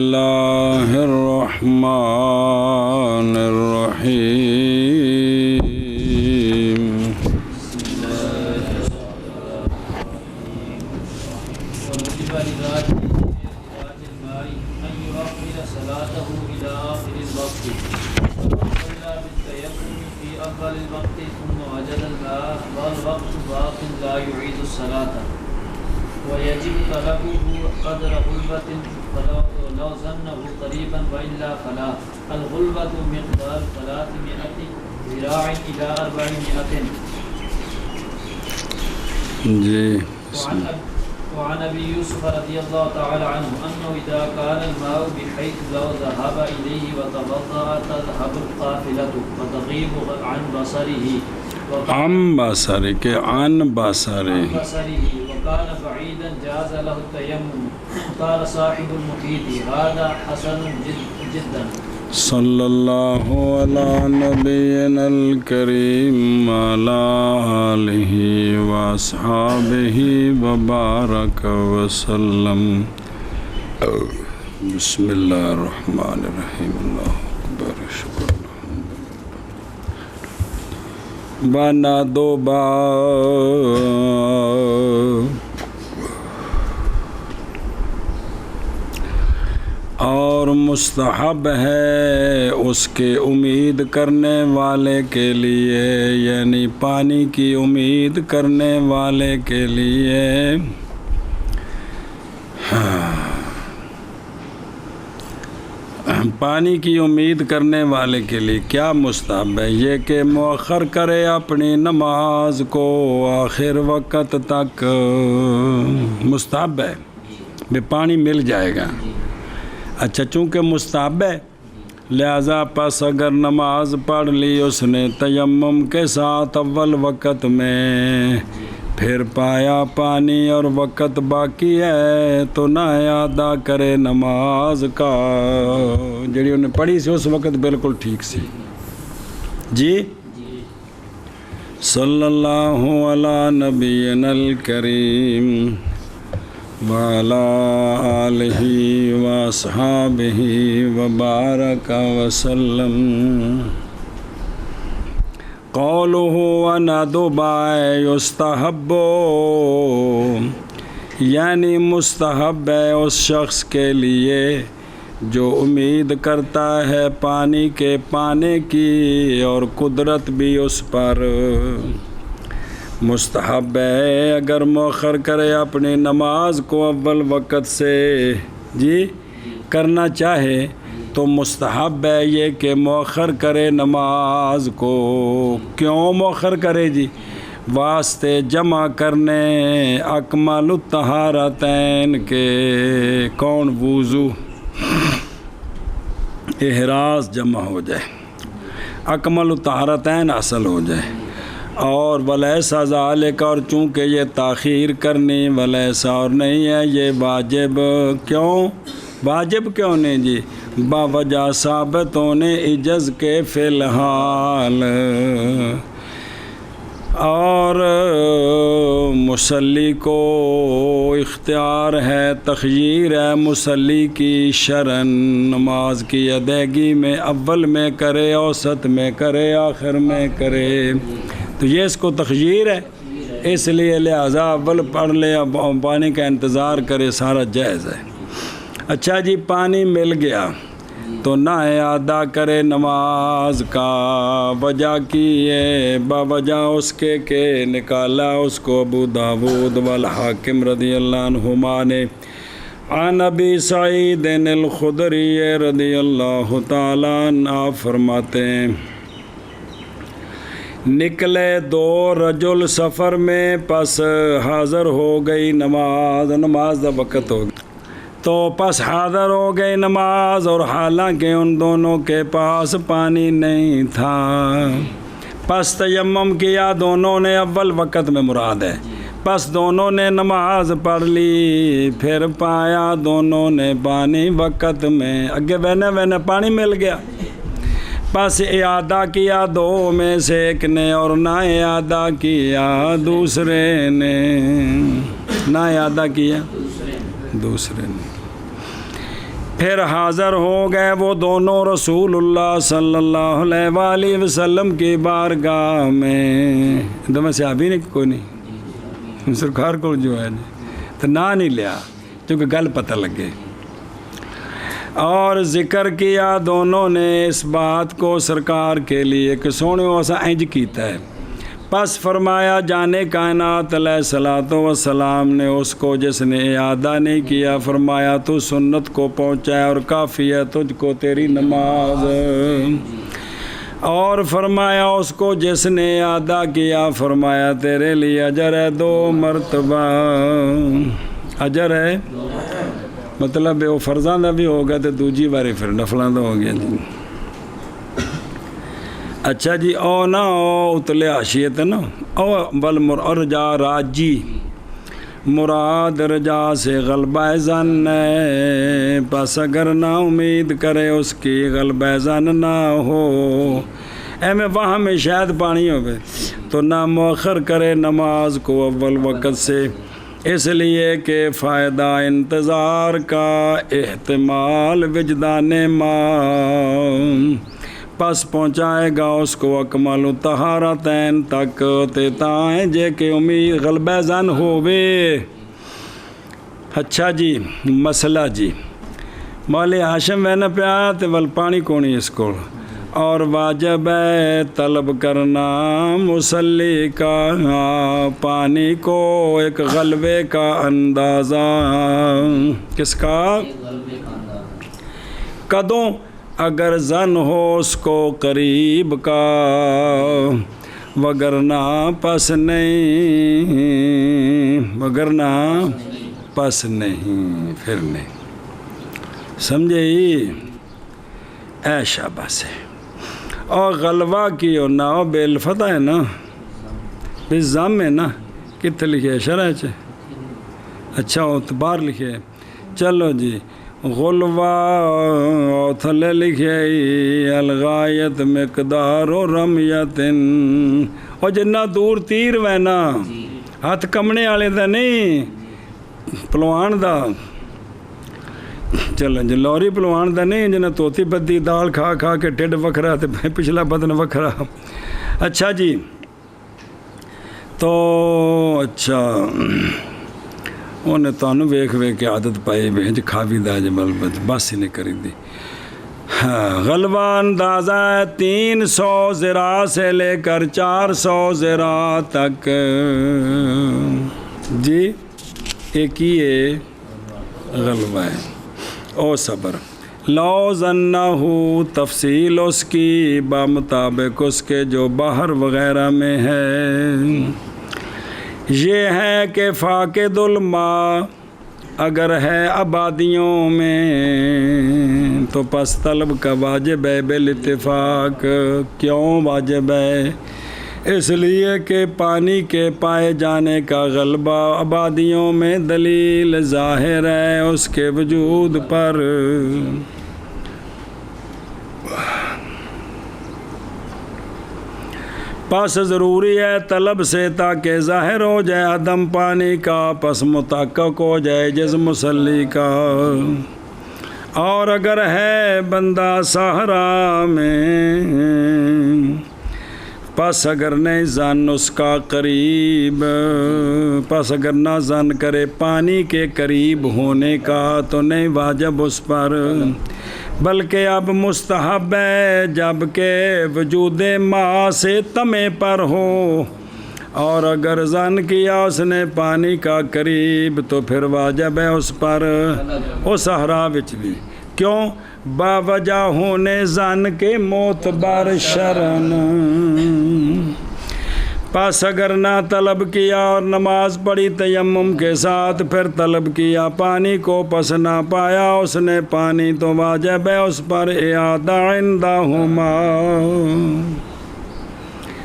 اللہ الرحمن الرحیم ويجب طلبه قدر غلبة لو ظنه قريبا وإلا فلا. الغلبة مقدار 300 ذراع إلى 400. جی وعن أبي يوسف رضي الله تعالى عنه أنه إذا كان الماء بحيث لو ذهب إليه وتوضأ تذهب القافلة وتغيب عن بصره عن بصره وكان بعيدا جاز له التيمم. قال صاحب المحيط هذا حسن جدا. صلی اللہ علی نبینا الکریم وعلی آلہ واصحابہ وبارک وسلم. بسم اللہ الرحمن الرحیم. اللہ اکبر. شکر بنا دو با اور مستحب ہے اس کے امید کرنے والے کے لیے، یعنی پانی کی امید کرنے والے کے لیے پانی کی امید کرنے والے کے لیے کیا مستحب ہے؟ یہ کہ مؤخر کرے اپنی نماز کو آخر وقت تک. مستحب ہے بھی پانی مل جائے گا. اچھا، چونکہ مستحب ہے لہذا پس اگر نماز پڑھ لی اس نے تیمم کے ساتھ اول وقت میں، پھر پایا پانی اور وقت باقی ہے تو نہ ادا کرے نماز کا جڑی انہیں پڑھی سی اس وقت بالکل ٹھیک سی. جی صلی اللہ علی نبینا الکریم وعلی آلہ واصحابہ وبارک وسلم. قولہ وندب یستحب، یعنی مستحب ہے اس شخص کے لیے جو امید کرتا ہے پانی کے پانے کی اور قدرت بھی اس پر. مستحب ہے اگر مؤخر کرے اپنی نماز کو اول وقت سے جی کرنا چاہے تو مستحب ہے یہ کہ مؤخر کرے نماز کو. کیوں مؤخر کرے جی؟ واسطے جمع کرنے اکمل الطہارتین کے. کون؟ وضو احراز جمع ہو جائے، اکمل الطہارتین حاصل ہو جائے. اور ولیسا ذالک، اور چونکہ یہ تاخیر کرنی ولیسا اور نہیں ہے یہ واجب. کیوں واجب کیوں نہیں جی؟ باوجہ ثابت ہونے عجز کے فی الحال. اور مصلی کو اختیار ہے، تخییر ہے مصلی کی شرعاً، نماز کی ادائیگی میں اول میں کرے، اوسط میں کرے، آخر میں کرے. تو یہ اس کو تخییر ہے، اس لیے لہذا اول پڑھ لے، اب پانی کا انتظار کرے، سارا جائز ہے. اچھا جی، پانی مل گیا تو نہ ادا کرے نماز کا. وجہ کی ہے باوجہ اس کے کہ نکالا اس کو ابو داود والحاکم رضی اللہ عنہما نے عن ابی سعید الخدری رضی اللہ تعالیٰ عنہ فرماتے ہیں نکلے دو رجل سفر میں، پس حاضر ہو گئی نماز دا وقت ہو گیا تو پس حاضر ہو گئی نماز، اور حالانکہ ان دونوں کے پاس پانی نہیں تھا. پس تیمم کیا دونوں نے، اول وقت میں مراد ہے. پس دونوں نے نماز پڑھ لی، پھر پایا دونوں نے پانی وقت میں، اگے وینے پانی مل گیا. پس اعادہ کیا دو میں سے ایک نے، اور نہ اعادہ کیا دوسرے نے. نہ اعادہ کیا دوسرے نے. پھر حاضر ہو گئے وہ دونوں رسول اللہ صلی اللہ علیہ وآلہ وسلم کی بارگاہ میں. دونوں صحابی نے کوئی نہیں سرکار کو جو ہے تو نہ نہیں لیا کیونکہ گل پتہ لگے. اور ذکر کیا دونوں نے اس بات کو سرکار کے لیے کہ سونے ایسا انج کیتا ہے. پس فرمایا جانے کائنات علیہ الصلوۃ والسلام نے اس کو جس نے اعادہ نہیں کیا فرمایا تو سنت کو پہنچایا اور کافی ہے تجھ کو تیری نماز. اور فرمایا اس کو جس نے اعادہ کیا فرمایا تیرے لیے اجر ہے 2 مرتبہ. اجر ہے مطلب وہ فرضاں دا بھی ہوگا تو دوجی باری پھر نفلاں دا ہو گیا جی. اچھا جی او نا او اتلے حاشیت نا او بل اور رجا راجی مراد رجا سے غلبہ ظن ہے. پس اگر نا امید کرے اس کی غلبہ ظن نہ ہو اے میں وہاں میں شاید پانی ہوئے تو نہ مؤخر کرے نماز کو اول وقت سے اس لیے کہ فائدہ انتظار کا احتمال وجدان ما پس پہنچائے گا اس کو اکمل طہارتین تک تائیں جے کہ امید غلبہ ظن ہووے. اچھا جی مسئلہ جی مولی ہاشم وینا پیا تے ول پانی کونی اس کو اور واجب ہے طلب کرنا مسلی کا پانی کو ایک غلبے کا اندازہ. کس کا؟ کدوں اگر ظن ہو اس کو قریب کا وگرنہ پس نہیں وگرنہ پس نہیں پھر نہیں. سمجھے اے شاباش ہے. اور غلبہ کی اور نہ ہو بے الفتح ہے نا بزام ہے نا کتنے لکھے شرح چے اچھا اعتبار لکھے. چلو جی غلبہ تھلے لکھے الغایت مقدار و رمیت اور جنہ دور تیر وینا ہاتھ کمنے والے دا نہیں پلوان دا. چلو جی لوری پلوان دا نہیں جنہ توتی بدی دال کھا کھا کے ٹھڈ وکھرا تے پچھلا بدن وکھرا. اچھا جی تو اچھا انہیں تانوں ویکھ کے عادت پائی بھیج کھا بھی دا جبل بس ہی نہیں کری دی. غلبہ اندازہ 300 ذراع سے لے کر 400 ذراع تک. جی ایک ہی غلبہ ہے. او صبر لو ظنہو تفصیل اس کی بمطابق اس کے جو باہر وغیرہ میں ہے. یہ ہے کہ فاقد الماء اگر ہے آبادیوں میں تو پس طلب کا واجب ہے بالاتفاق. کیوں واجب ہے؟ اس لیے کہ پانی کے پائے جانے کا غلبہ آبادیوں میں دلیل ظاہر ہے اس کے وجود پر. پس ضروری ہے طلب سے تاکہ ظاہر ہو جائے عدم پانی کا پس متحقق ہو جائے جسم مسلی کا. اور اگر ہے بندہ صحرا میں پس اگر نہیں ظن اس کا قریب پس اگر نہ ظن کرے پانی کے قریب ہونے کا تو نہیں واجب اس پر بلکہ اب مستحب ہے جب کہ وجود ماء سے تمے پر ہو. اور اگر ظن کیا اس نے پانی کا قریب تو پھر واجب ہے اس پر وہ صحرا وچ بھی. کیوں؟ باوجہ ہونے ظن کے معتبر شرن. پس اگر نہ طلب کیا اور نماز پڑھی تیمم کے ساتھ پھر طلب کیا پانی کو پس نہ پایا اس نے پانی تو واجب ہے اس پر اعادہ عندہما.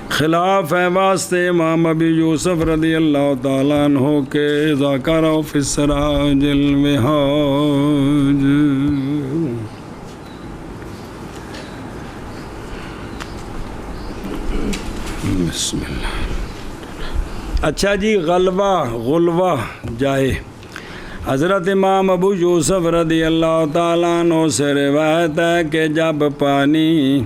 خلاف ہے واسطے امام ابی یوسف رضی اللہ تعالیٰ عنہ کے ذکر فی السراج المہاج. بسم اللہ. اچھا جی غلبہ جائے حضرت امام ابو یوسف رضی اللہ تعالیٰ عنہ سے روایت ہے کہ جب پانی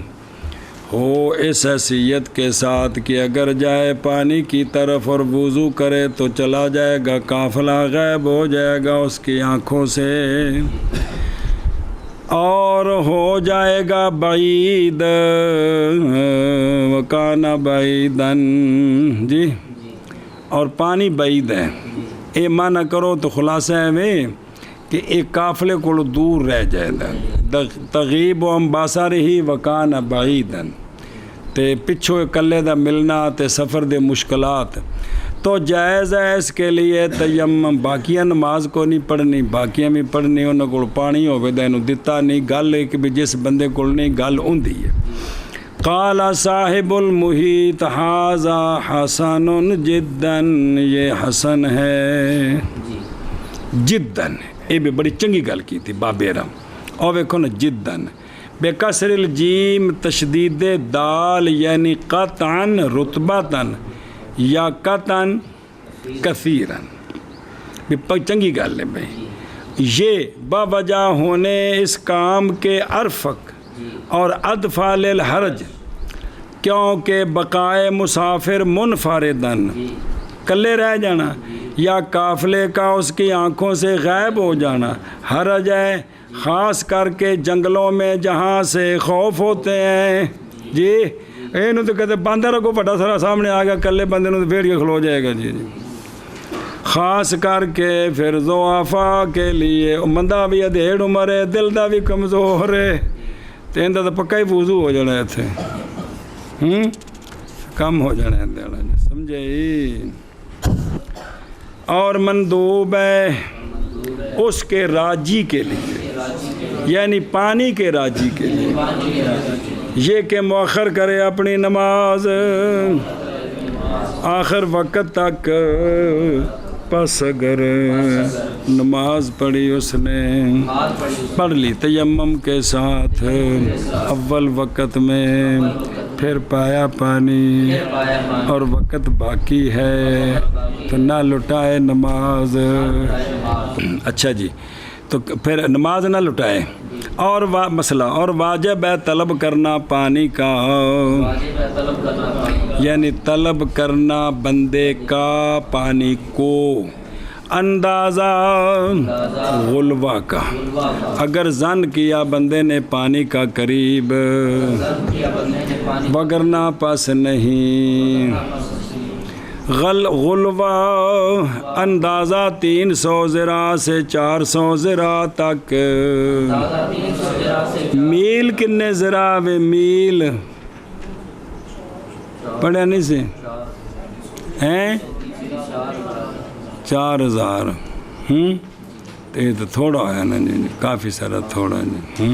ہو اس حیثیت کے ساتھ کہ اگر جائے پانی کی طرف اور وضو کرے تو چلا جائے گا قافلہ، غائب ہو جائے گا اس کی آنکھوں سے، اور ہو جائے گا بعید، وکان بعیدن، جی، اور پانی بعید ہے، اے مانا کرو تو خلاصہ ہے میں کہ ایک قافلے کو دور رہ جائے دا تغیب و امباسر ہی وکان بعیدن، تے پچھو کلے دا ملنا تے سفر دے مشکلات، تو جائز ہے اس کے لیے تیمم، باقیاں نماز کو نہیں پڑھنی، باقیاں بھی پڑھنی، انہوں کو پانی ہوئے دا انہوں دتا نہیں، گل ہے کہ بھی جس بندے کو نہیں گل ہوندی ہے۔ قال صاحب المحیط ھذا حسن جدا، یہ حسن ہے جدن، یہ بھی بڑی چنگی گل کی تھی بابے رام، اور ویکھو نا جدن بے کسر الجیم تشدید دال، یعنی قطعاً رتبتاً یا قطعاً کثیراً، چنگی گل ہے بھائی، یہ باوجہ ہونے اس کام کے ارفق اور ادفع للحرج، کیونکہ بقائے مسافر منفردن، کلے رہ جانا، یا قافلے کا اس کی آنکھوں سے غائب ہو جانا حرج ہے، خاص کر کے جنگلوں میں جہاں سے خوف ہوتے ہیں، جی، اینو تو کہتے باندر کو پٹا سارا سامنے آ گیا، کلے بندے نو تو پھیر کے کھلو جائے گا، جی، خاص کر کے پھر ضعفاء کے لیے، بندہ بھی ادھیڑ عمر ہے، دل دا بھی کمزور ہے، تو اندہ تو پکا ہی وضو ہو جانا ہے تھے، کم ہو جانا ہے دیڑا، سمجھے ہی، اور مندوب ہے اس کے راجی کے لیے، یعنی پانی کے راجی کے لیے، یہ کہ مؤخر کرے اپنی نماز آخر وقت تک، پس اگر نماز پڑھی اس نے، پڑھ لی تیمم کے ساتھ اول وقت میں، پھر پایا پانی اور وقت باقی ہے تو نہ لٹائے نماز، اچھا جی، تو پھر نماز نہ لٹائے، اور مسئلہ اور واجب ہے طلب کرنا پانی کا، یعنی طلب کرنا بندے کا پانی کو، اندازہ غلوہ کا، اگر زن کیا بندے نے پانی کا قریب، وگرنہ پس نہیں، غلوہ اندازہ 300 ذراع سے 400 ذراع تک، میل کنے ذراع وے میل پڑھا نہیں سے ہیں 4000، تو یہ تو تھوڑا ہے نا جی، کافی سارا تھوڑا جی،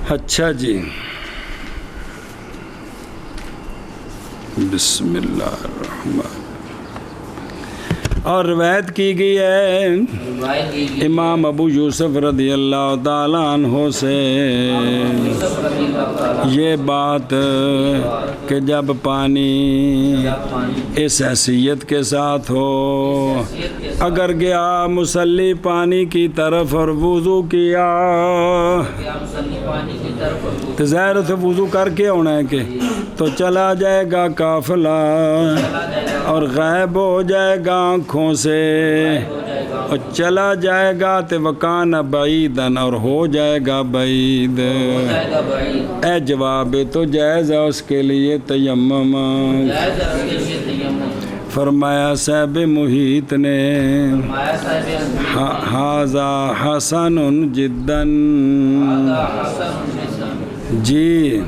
اچھا جی، بسم اللہ الرحمن، اور روایت کی گئی ہے امام ابو یوسف رضی اللہ تعالیٰ عنہ سے یہ بات کہ جب پانی اس حیثیت کے ساتھ ہو، اگر گیا مصلی پانی کی طرف اور وضو کیا، تو ظاہر سے وضو کر کے ہونا ہے کہ تو چلا جائے گا قافلہ اور غائب ہو جائے گا آنکھوں سے، اور چلا جائے گا تو وکان بعیدن، اور ہو جائے گا بعید، اے جواب تو جائز ہے اس کے لیے تیمم، فرمایا صاحب محیط نے ھذا حسن جدا، جی،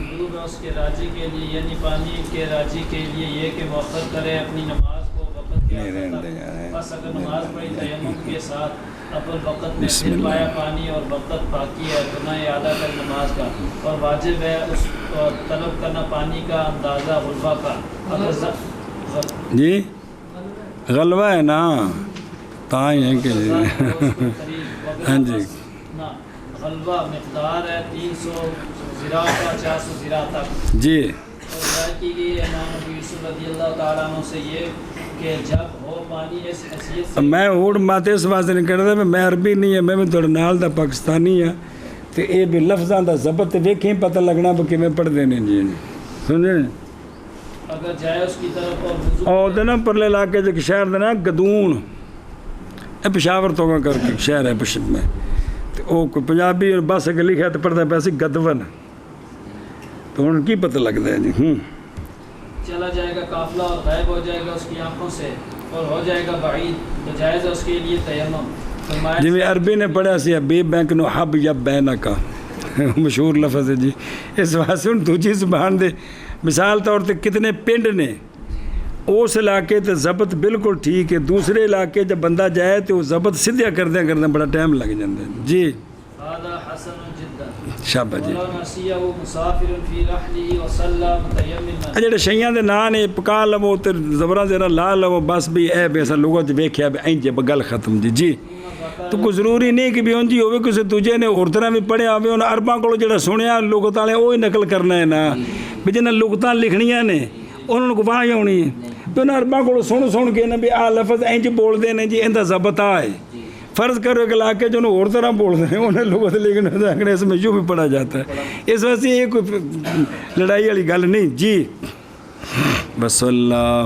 اس کے راجی کے لیے، یعنی پانی کے راجی کے لیے یہ کہ مؤخر کرے اپنی نماز کو وقت کے آخر، بس اگر نماز پڑھی تیمم کے ساتھ اول وقت میں، پھر پایا پانی اور وقت باقی ہے تو نہ اعادہ کر نماز کا، اور واجب ہے اس طلب کرنا پانی کا اندازہ غلبہ کا، جی غلبہ ہے نا، تاں ہے کہ ہاں جی، غلبہ مقدار ہے 300 ذراع کا 400 ذراع تک، جی، اور روایت کی گئی ہے امام ابو یوسف رضی اللہ تعالیٰ عنہ سے یہ کہ جب ہو پانی اس حیثیت سے میں ہوڑ ماتے اس واسطے نہیں کرتا میں عربی نہیں ہے میں تھوڑے نال دا پاکستانی ہاں تو یہ بھی لفظاں دا ضبط ویکھیں پتہ لگنا کہ میں پڑھ دینے جی سمجھے اگر جائے اس کی طرف اور وضو اور دے نا پرلے علاقے جو شہر دے نا گدون اے پشاور تو کا کر کے شہر ہے پشت میں تو وہ کوئی پنجابی اور بس اگر لکھا تو پڑھتا ہے پیسے گدون تو ان کی پتہ لگتا ہے جی چلا جائے گا قافلہ اور غائب ہو جائے گا اس کی آنکھوں سے اور ہو جائے گا بعید تو جائز ہے اس کے لیے تیمم فرمایا جی میں عربی نے پڑھا سی بی بینک نو حب یا بینا کا مشہور لفظ ہے جی اس واسطے ان دوجی زبان دے مثال طور تے کتنے پنڈ نے اس علاقے تے ضبط بالکل ٹھیک ہے دوسرے علاقے جب بندہ جائے تو وہ ضبط سدھیا کردے بڑا ٹائم لگ جاتا ہے جی هذا حسن جدا شابہ جی ولو نسيه مسافر في رحله وصلى متيمما جڑے شیاں دے نا نے پکا لو تے زبراں ذرا لا لو بس بھی اے بے اصل لوگوں تے ویکھیا بھی اینج گل ختم جی جی تو کوئی ضروری نہیں کہ بھی اون جی ہوے کسی دوجے نے اور طرح بھی پڑھیا ہوے ان عرباں کولوں جڑا سنیا لغت والے وہی نقل کرنا ہے نا بھی جنہاں لغتاں لکھنیاں نے انہاں کو واہ ہونی ہے تو ان عرباں کولوں سن کے نا بھی آ لفظ اینج بول دے نے جی ایندا ضبط ہے فرض کرو ایک علاقے جو اور طرح بول رہے ہیں انہیں لغت لکھنے اس میں یوں بھی پڑھا جاتا ہے اس وجہ سے یہ کوئی لڑائی والی گل نہیں جی بس اللہ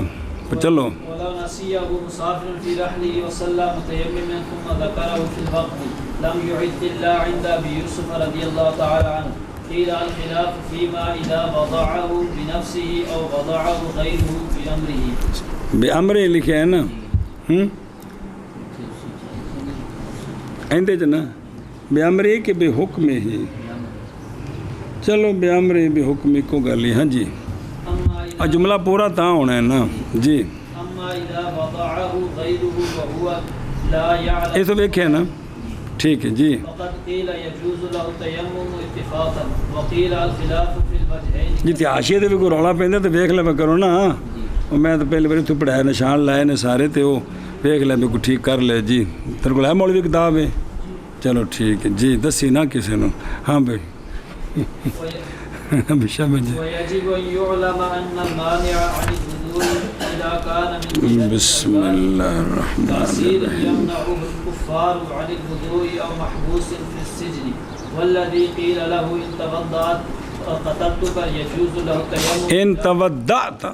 چلو ولو نسيه مسافر في رحله وصلى متيمما ثم ذكره في الوقت لم يعد الا عند ابي يوسف رضي الله تعالى عنه قيل الخلاف فيما اذا وضعه بنفسه او وضعه غيره بامره بامر لکھے ہے نا نا بے امری کہ بے حکم ہی چلو بے امری بے حکم کو گل ہاں جی اور جملہ پورا تا ہونا ہے نا جی یہ تو دیکھے نا ٹھیک ہے جی جی تے حاشیے تے بھی کوئی رولا پیندا تے ویکھ لے کرو نا میں تو پہلے باری تو پڑھایا نشان لائے نے سارے تے وہ ویکھ لے کوئی ٹھیک کر لے جی تیرے کو ہے مولوی کتاب ہے چلو ٹھیک ہے جی دسی نا کسی نے ہاں بھائی بسم اللہ الرحمن الرحیم ان تودعت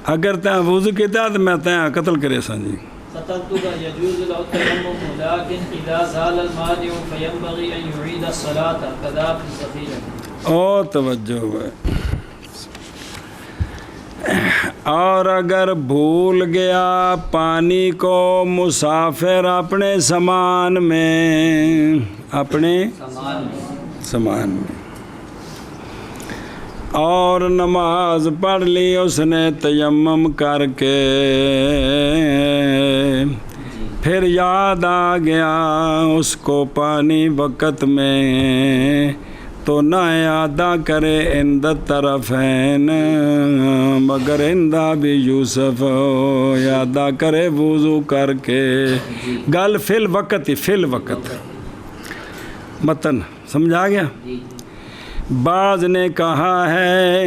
اگر تیاں وضو کیتا تو میں تیاں قتل کرے سا جی قتلتك يجوز له التيمم لكن اذا زال المانع فينبغي ان يعيد الصلاه كذا في الذخيره او توجہ ہے اور اگر بھول گیا پانی کو مسافر اپنے سامان میں اپنے سامان میں اور نماز پڑھ لی اس نے تیمم کر کے پھر یاد آ گیا اس کو پانی وقت میں تو نہ ادا کرے اند طرفین مگر اندہ بھی یوسف ادا کرے وضو کر کے گل فی الوقت فی الوقت متن سمجھا گیا بعض نے کہا ہے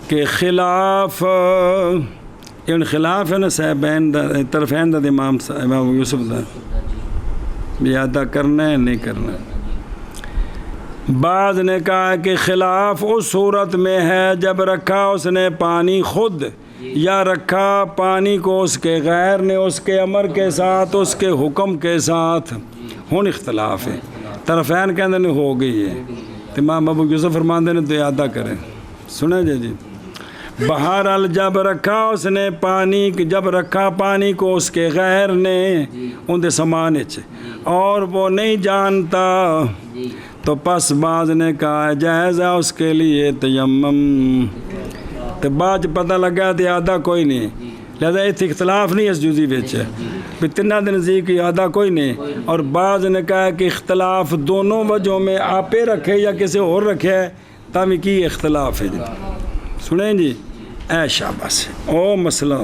کہ خلاف ان خلاف ہے نا صاحبین طرفین دا امام یوسف دا ادا کرنا ہے نہیں کرنا بعض نے کہا کہ خلاف اس صورت میں ہے جب رکھا اس نے پانی خود یا رکھا پانی کو اس کے غیر نے اس کے امر کے ساتھ اس کے حکم کے ساتھ ہون اختلاف ہے طرفین کے اندر ہو گئی ہے تو امام ابو یوسف فرماندے نے تو ادا کریں سنیں جی بہرحال جب رکھا اس نے پانی جب رکھا پانی کو اس کے غیر نے ان دے سامان اور وہ نہیں جانتا تو پس بعض نے کہا جائز ہے اس کے لیے تیمم تو بعد پتہ لگا تو آدھا کوئی نہیں لہذا اتنے اختلاف نہیں اس جزی وچ بھی تینہ دے نزدیک آدھا کوئی نہیں اور بعض نے کہا کہ اختلاف دونوں وجہوں میں آپے رکھے یا کسی اور رکھے ہے تاہمی کی اختلاف ہے جی سنیں جی اے شاباش او مسئلہ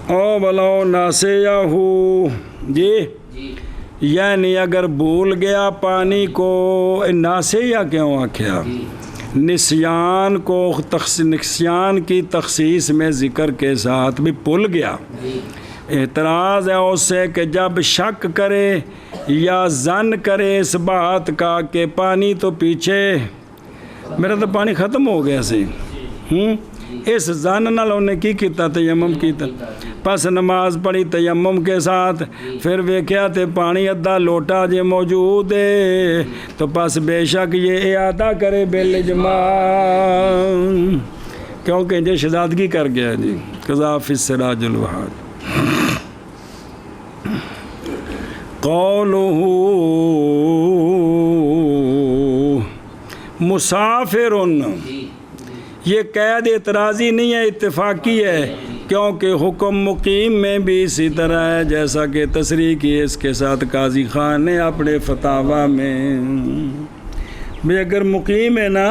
او بلاؤ ناسیہو جی یعنی اگر بھول گیا پانی کو ناسے یا کیوں آکھیا نسیان کو نسیان کی تخصیص میں ذکر کے ساتھ بھی بھول گیا. اعتراض ہے اس سے کہ جب شک کرے یا ظن کرے اس بات کا کہ پانی تو پیچھے میرا تو پانی ختم ہو گیا سی اس ظن نال انہیں کی کیتا تیمم کیتا پس نماز پڑھی تیمم کے ساتھ پھر ویکھیا تے پانی ادھا لوٹا جے موجود ہے تو پس بے شک یہ اعادہ کرے بالاجماع کیونکہ یہ شہزادگی کر گیا جی. قضا فی السراج الوہاد. قولہ مسافر یہ قید اعتراضی نہیں ہے اتفاقی ہے کیونکہ حکم مقیم میں بھی اسی طرح ہے جیسا کہ تصریح کی اس کے ساتھ قاضی خان نے اپنے فتاویٰ میں بھی اگر مقیم ہے نا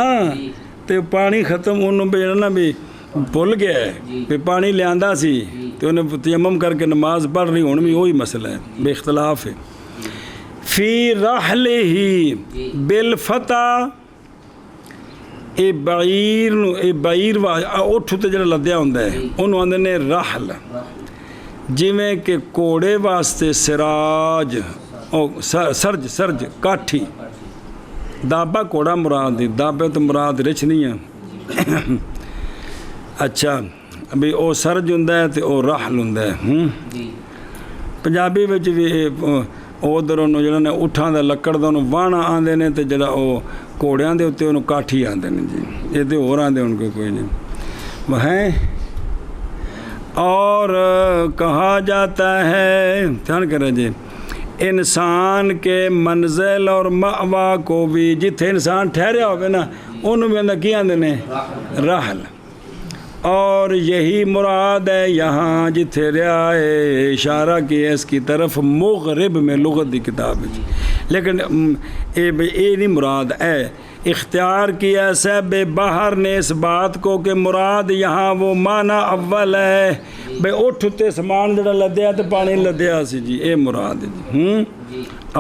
تو پانی ختم انہوں بیڑنا بھی بھول گیا ہے پھر پانی لیاندہ سی تو انہیں تیمم کر کے نماز پڑھ رہی ہوں بھی وہی مسئلہ ہے بے اختلاف ہے. فی رحلہ بالفتح اے بعیر اٹھ تے جڑا لدیا ہوندا ہے انہوں آندے نے رحل جویں کہ کوڑے واسطے سراج سرج کاٹھی دابا کوڑا مراد دی دابے تو مراد رچ نہیں ہے. اچھا بھی او سرج ہوندا ہے تے او رحل ہوندا ہے. پنجابی وچ بھی ادھر انہوں جڑا نے اٹھاں دا لکڑ دا انہوں وانا آندے نے تے جڑا او کوڑیاں دے اتے انہوں کاٹھی آندے نے جی یہ تے ہور آندے ان کو کوئی نہیں وہ ہیں. اور کہا جاتا ہے دھیان کریں جی انسان کے منزل اور مأوا کو بھی جتھے انسان ٹھہریا ہوگا نا انہوں بھی اندر کی آندے نے رحل اور یہی مراد ہے یہاں جتھے رہا ہے اشارہ کیا اس کی طرف مغرب میں لغت دی کتاب ہے لیکن اے نہیں مراد ہے اختیار کیا صاحب باہر نے اس بات کو کہ مراد یہاں وہ معنی اول ہے بے اٹھتے سامان جڑا لدیا تو پانی لدیا سی جی اے مراد جی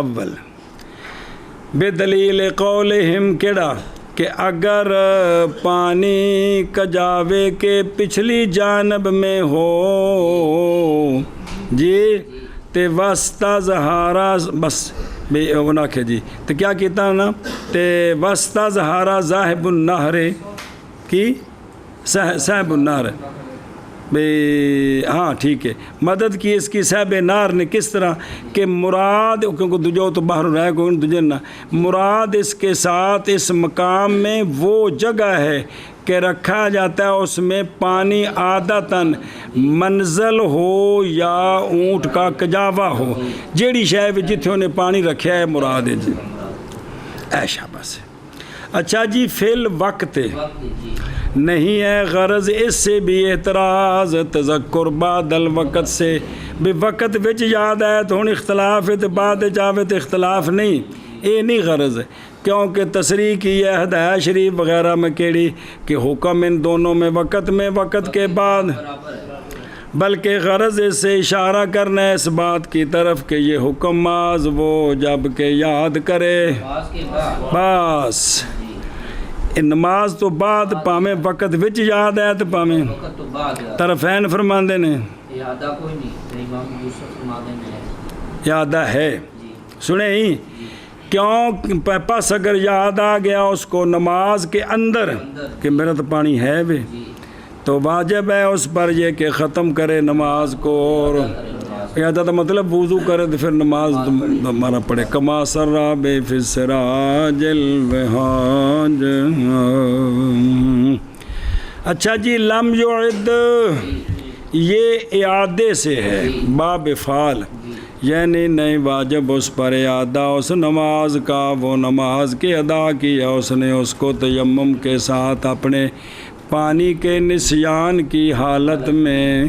اول بے دلیل قولہم کیڑا کہ اگر پانی کجاوے کے پچھلی جانب میں ہو جی تے وسطہ زہارا بس بے اونا کے جی تو کیا کہتا نا تے وسطہ زہارا ذاہب النہر کی صاحب النہر بے ہاں ٹھیک ہے مدد کی اس کی صاحب نار نے کس طرح کہ مراد کیونکہ دجو تو باہر رہ گو دجے نا مراد اس کے ساتھ اس مقام میں وہ جگہ ہے کہ رکھا جاتا ہے اس میں پانی عادتاً منزل ہو یا اونٹ کا کجاوا ہو جیڑی شے جتھے انہیں پانی رکھیا ہے مراد ہے جی ایشا بس. اچھا جی فی الوقت نہیں ہے غرض اس سے بھی اعتراض تذکر بعد الوقت سے بھی وقت وچ یاد ہے تو ہن اختلاف ہے تو بعد جاوے تو اختلاف نہیں اے نہیں غرض ہے کیونکہ تصریح کی ہے ہدایہ شریف وغیرہ میں کیڑی کہ حکم ان دونوں میں وقت کے بعد بلکہ غرض اس سے اشارہ کرنا ہے اس بات کی طرف کہ یہ حکم ماز وہ جب کہ یاد کرے بس نماز تو بعد پامیں وقت وچ یاد ہے تو پامیں طرفین فرماندے نے یادہ ہے سنیں ہی کیوں پس اگر یاد آ گیا اس کو نماز کے اندر کہ میرا تو پانی ہے بھی تو واجب ہے اس پر یہ کہ ختم کرے نماز کو اور یادہ تو مطلب وضو کرے تو پھر نماز ہمارا پڑھے کما سراب فی السراج الوہاج. اچھا جی لم یعد یہ اعادے سے ہے باب فعل یعنی نہیں واجب اس پر اعادہ اس نماز کا وہ نماز کی ادا کیا اس نے اس کو تیمم کے ساتھ اپنے پانی کے نسیان کی حالت میں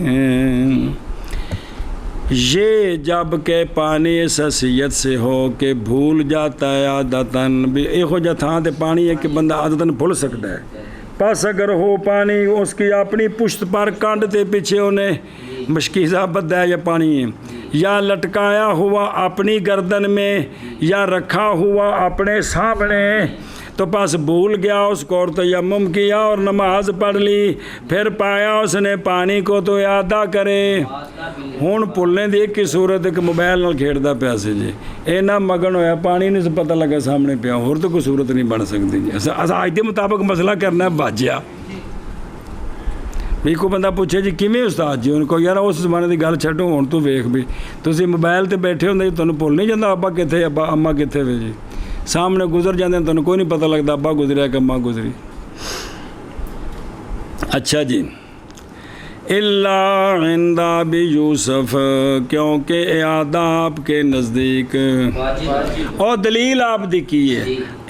یہ جب کہ پانی اس حیثیت سے ہو کہ بھول جاتا ہے عادتاً بھی ایک ہو جاتا ہاں تے پانی ہے کہ بندہ عادتاً بھول سکتا ہے پس اگر ہو پانی اس کی اپنی پشت پر کانڈ تے پیچھے انہیں مشکیزہ بدہ ہے یا پانی ہے یا لٹکایا ہوا اپنی گردن میں یا رکھا ہوا اپنے سامنے، تو پس بھول گیا اس کو اور تیمم کیا اور نماز پڑھ لی، پھر پایا اس نے پانی کو تو اعادہ کرے۔ ہن بھولنے دی ایک ہی صورت کہ موبائل نال کھیڈدا پیا سی جی، اینا مگن ہویا پانی نہیں پتہ لگا سامنے پیا، ہور تو کوئی صورت نہیں بن سکتی جی۔ اساں اج دے مطابق مسئلہ کرنا ہے باجیا۔ بھی کوئی بندہ پوچھے جی کیویں استاد جی، ان کو یار اس زمانے دی گل چھڈو، ہن تو ویکھ بھی تسی موبائل تے بیٹھے ہوندے جی، تانوں بھول نہیں جاندا ابا کتھے ابا اماں کتھے وے جی، سامنے گزر جاندے تانوں کوئی نہیں پتہ لگدا ابا گزریا کہ اماں گزری۔ اچھا جی، اللہ عند ابی یوسف، کیونکہ اعادہ آپ کے نزدیک، اور دلیل آپ دی کی ہے،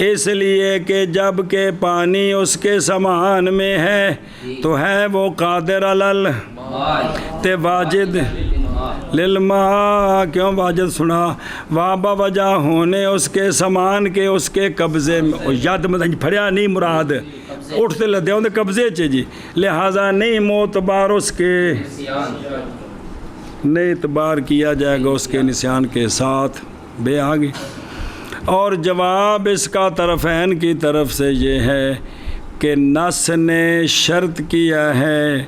اس لیے کہ جب کہ پانی اس کے سامان میں ہے تو ہے وہ قادر علل تے واجد للماء، کیوں واجد سنا وابا وجہ ہونے اس کے سامان کے اس کے قبضے میں، ید مدن پھڑیا نہیں مراد اٹھتے لدے ہوں دے قبضے چے جی، لہٰذا نہیں معتبار اس کے، نہیں اعتبار کیا جائے گا اس کے نسیان کے ساتھ، بے آگے۔ اور جواب اس کا طرفین کی طرف سے یہ ہے کہ نص نے شرط کیا ہے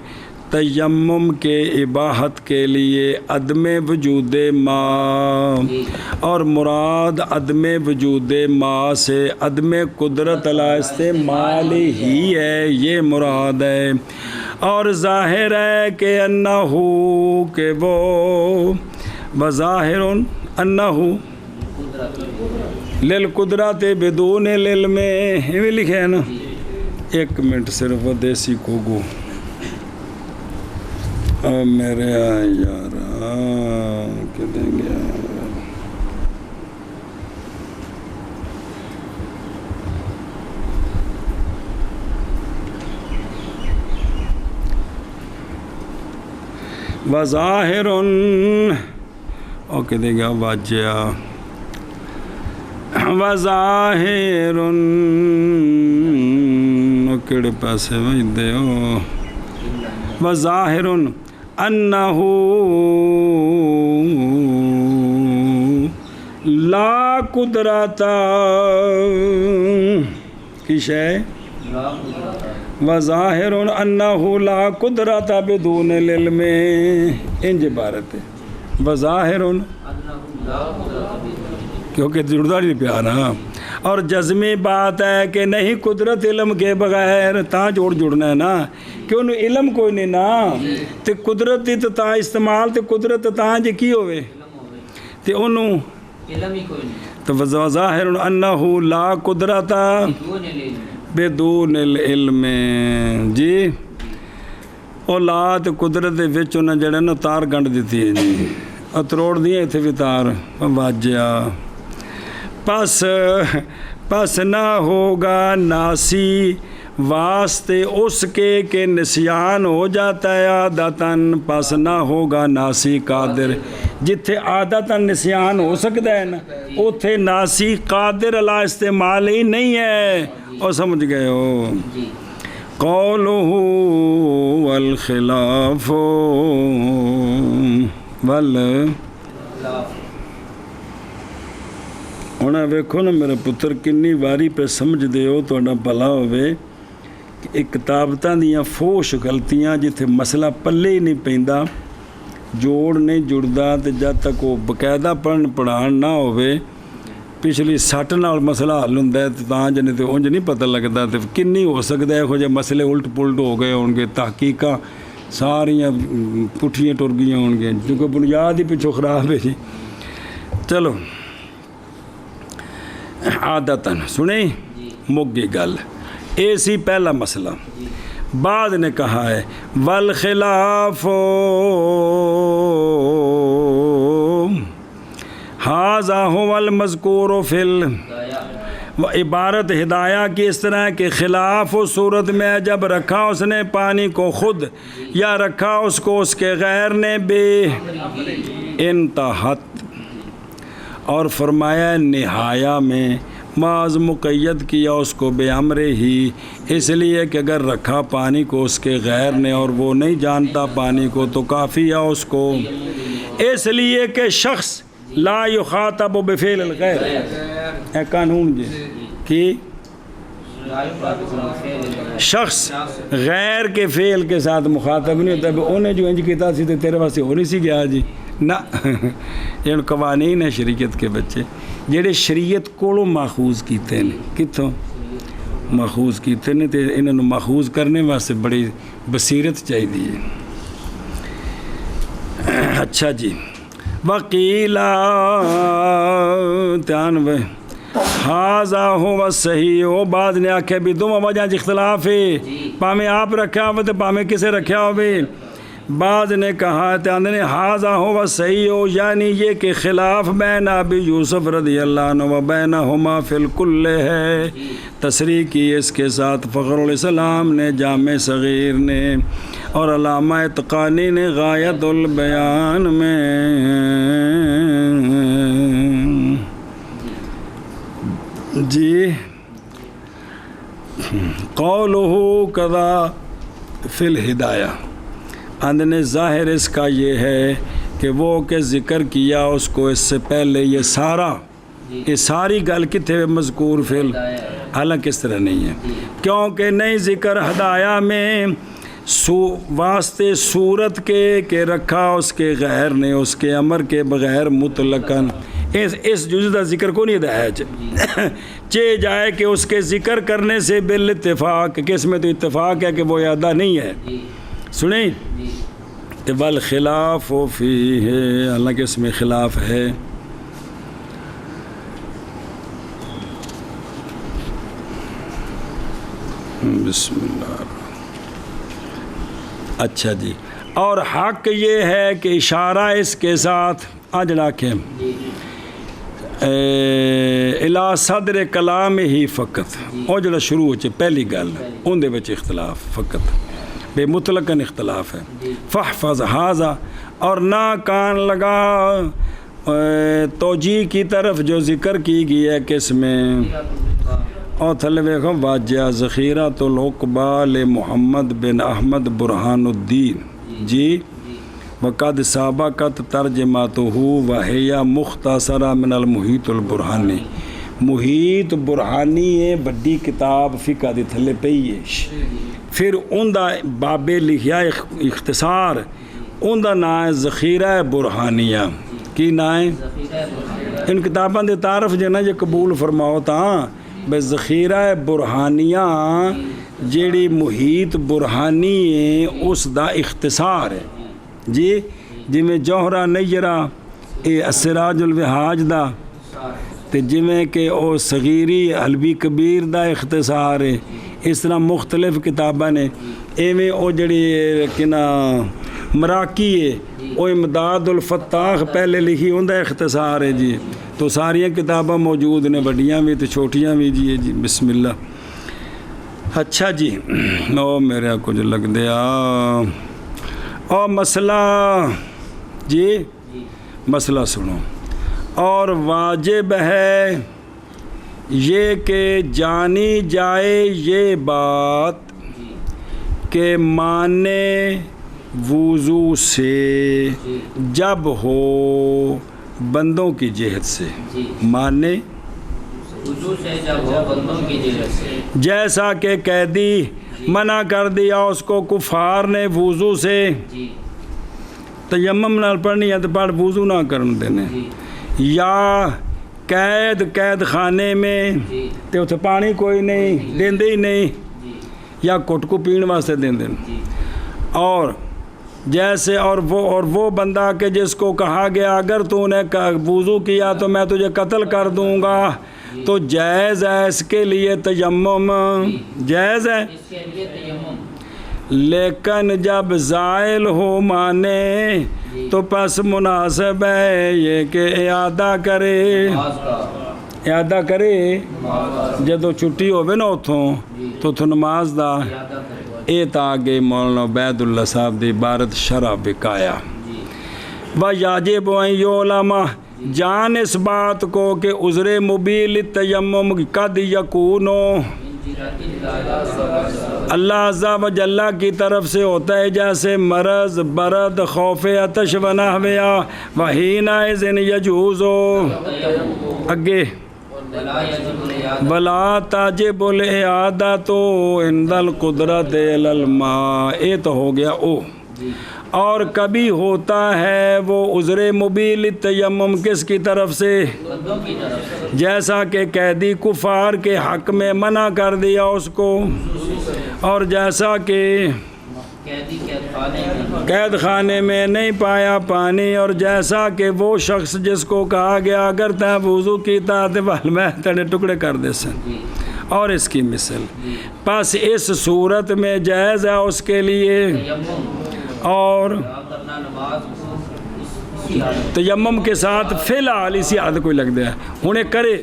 تیمم کے اباحت کے لیے عدم وجود ماء، اور مراد عدم وجود ماء سے عدم قدرت علی استعمال ہی ہے، یہ مراد ہے۔ اور ظاہر ہے کہ انہو کہ وہ بظاہر انہو للقدرت بدون العلم، یہ لکھے ہے نا، ایک منٹ صرف دیسی کوگو میرے یار کہ دیں گے وظاہر اوکے دے گا واجہ وظاہر کہڑے پیسے دے ہو وظاہر انہو لا قدرت کی شے وظاہر انہو لا قدرت بدون العلم، انج عبارت ہے وظاہر کیونکہ جڑتا نہیں پیارا، اور جزمی بات ہے کہ نہیں قدرت علم کے بغیر تاں جڑنا ہے نا، کہ انہوں علم کوئی نہیں نا، تے قدرت دی تو تاں استعمال تے قدرت تاں جی کی ہوئے تے انہوں علم ہی کوئی نہیں، تو وظاہر انہو لا قدرت بدون العلم جی، اولاد قدرت دے وچ انہاں جڑے نا تار گنڈ دیتی ہے جی، اتروڑ دیئے ایتھے بھی تار واجیا، پس نہ ہوگا ناسی واسطے اس کے کہ نسیان ہو جاتا ہے عادتاً، پس نہ ہوگا ناسی قادر، جتھے عادتاً نسیان ہو سکتا ہے نا اتھے ناسی قادر علی استعمال ہی نہیں ہے، اور سمجھ گئے ہو۔ قولہ والخلاف ہونا ویکھو نا میرے پتر کنی واری پہ سمجھ دے ہو تو بھلا ہوئے کہ ایک کتابتاں دیاں فوش غلطیاں جتھے مسئلہ پلے ہی نہیں پیندا، جوڑ نہیں جڑدا، تے جد تک وہ باقاعدہ پڑھان نہ ہوئے پچھلی سٹ نال مسئلہ حل ہوندا ہے تاں جنے تے اونج نہیں پتہ لگدا، تے کنی ہو سکدا ہے کچھ مسئلے الٹ پلٹ ہو گئے ہون گے، تحقیقاں ساریاں پٹھیاں ٹر گئیاں ہون گے کیونکہ بنیاد ہی پچھو خراب ہے جی۔ چلو عادتاً سنیں مک گئی گل، اے سی پہلا مسئلہ۔ بعد نے کہا ہے والخلاف ھذا ھو المذکور فی عبارت ہدایہ کی اس طرح کہ خلاف و صورت میں جب رکھا اس نے پانی کو خود یا رکھا اس کو اس کے غیر نے بے انتہت، اور فرمایا نہایا میں معاذ مقید کیا اس کو بے امر ہی، اس لیے کہ اگر رکھا پانی کو اس کے غیر نے اور وہ نہیں جانتا پانی کو تو کافی ہے اس کو اس لیے کہ شخص لا یخاطب بفعل الغیر، اے قانون جی کہ شخص غیر کے فعل کے ساتھ مخاطب نہیں ہوتا. انہیں جو انج کیتا سی تے تیرے واسطے ہو نہیں سی گیا جی نہ. یہ قوانین ہیں شریعت کے بچے جڑے شریعت کولوں ماخوذ کیتے ہیں. کتوں ماخوذ کیتے ہیں تے انہاں نوں ماخوذ کرنے واسطے بڑی بصیرت چاہیے. اچھا جی وقیلا دھیان وے ہاذا ہوا صحیح ہو. بعد نے آکھے بھی دونوں وجہ اختلاف ہے پاویں آپ رکھا ہو تے پاویں کسے رکھا ہوئے. بعد نے کہا نے ہاذا ہوا صحیح ہو یعنی یہ کہ خلاف بین ابی یوسف رضی اللہ عنہ و بینہما فی الکل ہے. تصریح کی اس کے ساتھ فخر الاسلام نے جامع صغیر نے اور علامہ اتقانی نے غایت البیان میں. جی قولہ کذا فی الہدایہ اندنے ظاہر اس کا یہ ہے کہ وہ کہ ذکر کیا اس کو اس سے پہلے یہ ساری گل کتنے مذکور فعل حالانکہ اس طرح نہیں ہے کیونکہ نہیں ذکر ہدایہ میں واسطے صورت کے کہ رکھا اس کے غیر نے اس کے امر کے بغیر مطلقاً اس جز کا ذکر کو نہیں ہدایہ چے جائے کہ اس کے ذکر کرنے سے بالاتفاق کہ اس میں تو اتفاق ہے کہ وہ ادا نہیں ہے. سنیں والخلاف فیہ حالانکہ اس میں خلاف ہے. بسم اللہ. اچھا جی اور حق یہ ہے کہ اشارہ اس کے ساتھ اجڑا کے الا صدر کلام ہی فقط اور جڑا شروع ہوچے پہلی گل ان دے وچ اختلاف فقط بے مطلقاً اختلاف ہے. فحفظ ہاذا اور نہ کان لگا توجیہ کی طرف جو ذکر کی گئی ہے کس میں اور تھلے ویکھو واجہ ذخیرۃ العقبہ لمحمد بن احمد برہان الدین جی وقد سابقت ترجماتہ وہی مختصرہ من المحیط البرہانی. محیط برہانی ہے بڑی کتاب فقہ دی تھلے پئی ہے پھر ان دا بابے لکھیا اختصار ان دا نام ہے ذخیرہ برہانیہ. کی نام ہے ان کتاباں دے تعارف جو نا یہ قبول فرماؤ تاں بے ذخیرہ برہانیہ جیڑی محیط برہانی ہے اس دا اختصار ہے جی جویں جوہرہ نیرہ اے اسراج الوہاج دا تے جویں کہ او صغیری حلبی کبیر دا اختصار ہے. اس طرح مختلف کتاباں نے ایویں او جڑی کنا مراکی ہے او امداد الفتاح پہلے لکھی ان دا اختصار ہے جی. تو ساریاں کتاباں موجود نے بڑیاں بھی تے چھوٹیاں بھی جی بسم اللہ. اچھا جی او میرے کچھ لگ دیا او مسئلہ جی مسئلہ سنو. اور واجب ہے یہ کہ جانی جائے یہ بات کہ معنی وضو سے جب ہو بندوں کی جہت سے معنی وضو سے جب ہو بندوں کی جہت سے جیسا کہ قیدی منع کر دیا اس کو کفار نے وضو سے تیمم نال پڑھنی ہے تو پڑھ وضو نہ کرن دینے یا قید خانے میں تے اتھے پانی کوئی نہیں دیندے ہی نہیں یا کٹ کو پین واسطے دیندے اور جیسے اور وہ بندہ کہ جس کو کہا گیا اگر تو نے وضو کیا تو میں تجھے قتل کر دوں گا تو جائز ہے اس کے لیے تیمم جائز ہے لیکن جب زائل ہو مانے تو پس مناسب ہے یہ کہ اعادہ کرے جدو چھٹی ہوئے نا اتھوں تو اتھوں نماز دا اے تاگے مولانا عبید اللہ صاحب دی عبارت شرح بکایا وَيَجِبُ أَن يُعْلَمَ جان اس بات کو کہ عذر مبیل تیمم قد یکونو اللہ عزا و جلہ کی طرف سے ہوتا ہے جیسے مرض، برد، خوف آتش و نحویا وحینئذ یجوز اگے ولا تاجب الاعادۃ عند القدرۃ علی الماء، یہ تو ہو گیا او۔ اور کبھی ہوتا ہے وہ عذر مبیل تیمم کس کی طرف سے؟ جیسا کہ قیدی کفار کے حق میں منع کر دیا اس کو، اور جیسا کہ قید خانے میں نہیں پایا پانی، اور جیسا کہ وہ شخص جس کو کہا گیا اگر تے وضو کیتا تے میں تنے ٹکڑے کر دے سن، اور اس کی مثل۔ پس اس صورت میں جائز ہے اس کے لیے، اور تیمم کے ساتھ فی الحال اسی عادت کوئی لگ دیا انہیں کرے،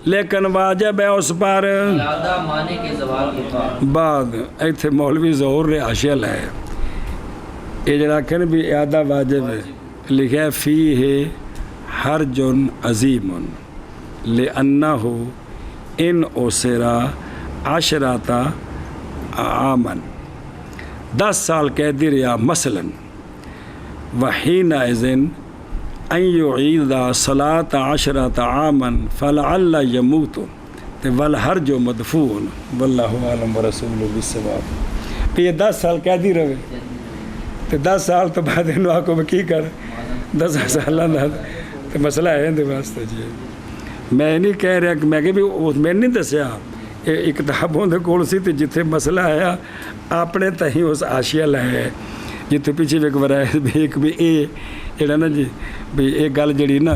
لیکن واجب ہے اس پر بعد ایتھے مولوی ظہور نے حاشیہ ہے یہ جڑا کہ بھی اعادہ واجب ہے، لکھا ہے فیہ حرج عظیم لأنہ ان اسرا عشرۃ عاما، 10 سال قیدی رہا مثلا، وحینئذ ان یعید صلاۃ 10 عاما فلعل یموت والحرج مدفون واللہ اعلم ورسولہ بالصواب۔ یہ 10 سال قیدی رہے تو 10 سال تو بعد انہوں آکو میں کی کر 10 سال تو مسئلہ ہے اندھے واسطے جی۔ میں نہیں کہہ رہا کہ میں کہ بھی میں نہیں دسیا ایک کتابوں دے کول سی تے جتھے مسئلہ آیا اپنے تہیں اس حاشیہ لائے جتھے پیچھے ایک ورائے بھی ایک بھی اے جڑا نا جی بھی ایک گل جڑی نا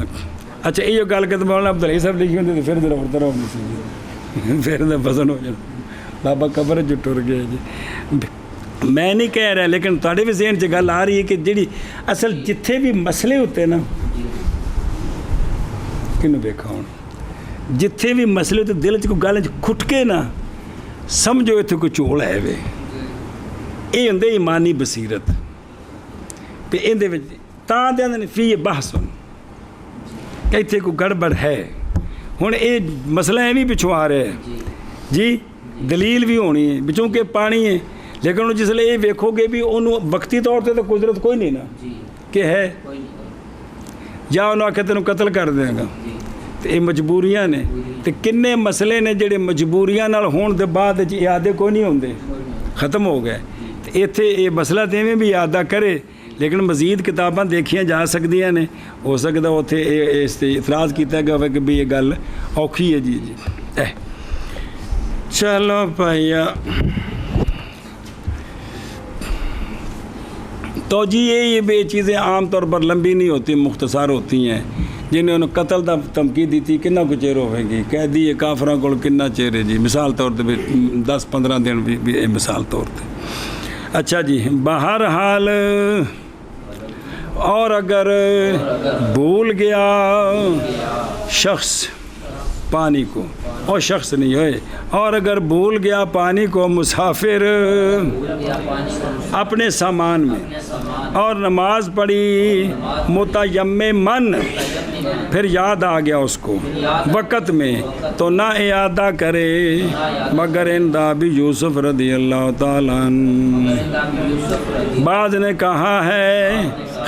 اچھا یہ گل کہ مولانا عبدالعزیز صاحب لکھی ہوندی پھر ذرا اور طرح ہونی سی پھر وزن ہو جانا بابا قبر جو ٹر گئے جی۔ میں نہیں کہہ رہا لیکن تھوڑے بھی ذہن چ گل آ رہی ہے کہ جڑی اصل جتھے بھی مسئلے ہوتے نا کنوں دیکھا ہوں جتھے بھی مسئلے ہوتے دل چ کوئی گل کھٹکے نا سمجھو اتنے کوئی چول ہے وے یہ ہوں ایمانی بصیرت پہ اندر تاں دے اندر فی یہ بحث ہوں کہ اتنے کوئی گڑبڑ ہے ہوں یہ مسئلہ ہے بھی پچھوں آ رہے ہے جی دلیل بھی ہونی ہے بچوں کے پانی ہے لیکن جس لئے یہ ویکھو گے بھی انہوں وقتی طور پہ تو قدرت کوئی نہیں نا کہ ہے یا انہوں آکھے تینوں قتل کر دیں گا تو یہ مجبوریاں نے تو کنے مسئلے نے جڑے مجبوریاں نال ہون دے بعد اعادے کوئی نہیں ہوندے ختم ہو گئے تو ایتھے یہ مسئلہ تیویں بھی اعادہ کرے لیکن مزید کتاباں دیکھیاں جا سکدیاں نے ہو سکتا اتنے اس تے اعتراض کیتا گیا کہ بھی یہ گل اوکھی ہے جی چلو بھائیا تو جی یہ بے چیزیں عام طور پر لمبی نہیں ہوتی مختصر ہوتی ہیں جنہیں انہوں قتل دا دھمکی دیتی کنا کو چیر ہوئے گی قیدی کافراں کو کنا چیر ہے جی مثال طور پہ 10-15 دن بھی مثال طور پہ اچھا جی بہرحال اور اگر بھول گیا شخص پانی کو اور شخص نہیں ہوئے اور اگر بھول گیا پانی کو مسافر اپنے سامان میں اور نماز پڑھی متیممن پھر یاد آ گیا اس کو وقت میں تو نہ اعادہ کرے مگر عند ابی یوسف رضی اللہ تعالیٰ عنہ۔ بعض نے کہا ہے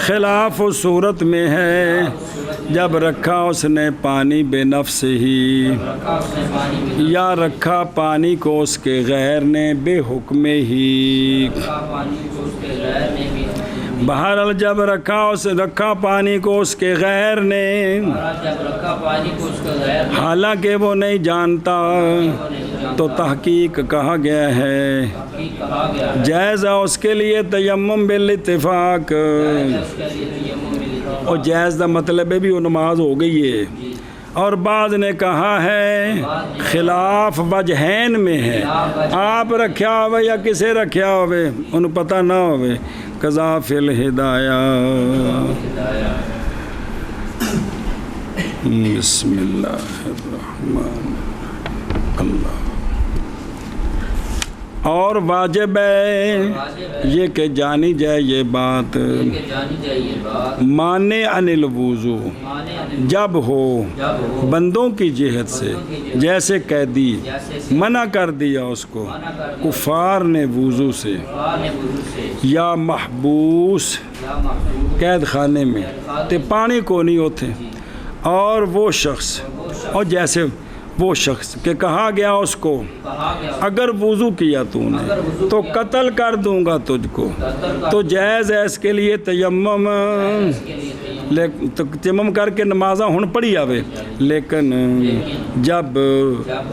خلاف و صورت میں ہے جب رکھا اس نے پانی بے نفس ہی یا رکھا پانی کو اس کے غیر نے بے حکم ہی۔ بہرحال جب رکھا پانی کو اس کے غیر نے حالانکہ وہ نہیں جانتا تو تحقیق کہا گیا ہے جائز ہے اس کے لیے تیمم بالاتفاق اور جائز دا مطلب ہے بھی وہ نماز ہو گئی ہے اور بعض نے کہا ہے خلاف وجہین میں ہے آپ رکھیا ہوئے یا کسے رکھیا ہوئے انہوں پتہ نہ ہوئے قضا فی الہدایہ۔ بسم اللہ الرحمن اللہ اور واجب ہے یہ کہ جانی جائے یہ بات کہ جانی جائے یہ بات مانے عن الوضو جب ہو بندوں کی جہت سے جیسے قیدی منع کر دیا اس کو کفار نے وضو سے یا محبوس قید خانے میں تے پانی کو نہیں ہوتے اور وہ شخص اور جیسے وہ شخص کہ کہا گیا اس کو اگر وضو کیا تو نے تو قتل کر دوں گا تجھ کو تو جائز ہے اس کے لیے تیمم تیمم کر کے نمازاں ہن پڑھی آوے لیکن جب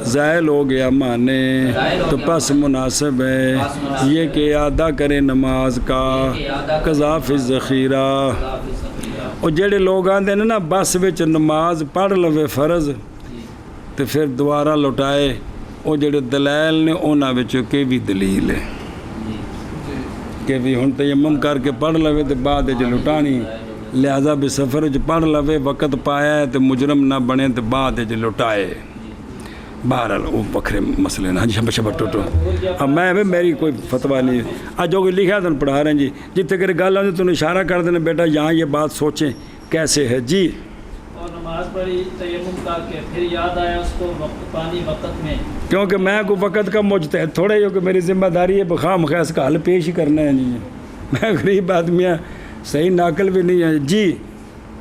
زائل ہو گیا مانے تو پس مناسب ہے یہ کہ ادا کرے نماز کا قضا فی الذخیرہ اور جڑے لوگ آندے نے نا بس وچ نماز پڑھ لوے فرض تو پھر دوبارہ لوٹائے وہ جڑے دلائل نے انہاں وچوں کہ بھی دلیل ہے کہ بھی ہن تیمم کر کے پڑھ لوے تو بعد وچ لٹانی لہذا بھی سفر وچ پڑھ لوے وقت پایا ہے تو مجرم نہ بنے تو بعد وچ لٹائے بہرحال وہ بکھرے مسئلے نا جی شبہ ٹوٹو اب میں میری کوئی فتویٰ نہیں آج جو کوئی لکھا تم پڑھا رہے ہیں جی جتنے کہ گل آتی تم اشارہ کر دینا بیٹا یہاں یہ بات سوچیں کیسے ہے جی اور نماز پڑھی تیمم کر کے پھر یاد آیا اس کو پانی وقت میں کیونکہ میں کوئی وقت کا مجتہد تھوڑے ہی ہو کہ میری ذمہ داری ہے بخواہ مخواہ اس کا حل پیش ہی کرنا ہے جی میں غریب آدمی ہوں صحیح ناقل بھی نہیں ہے جی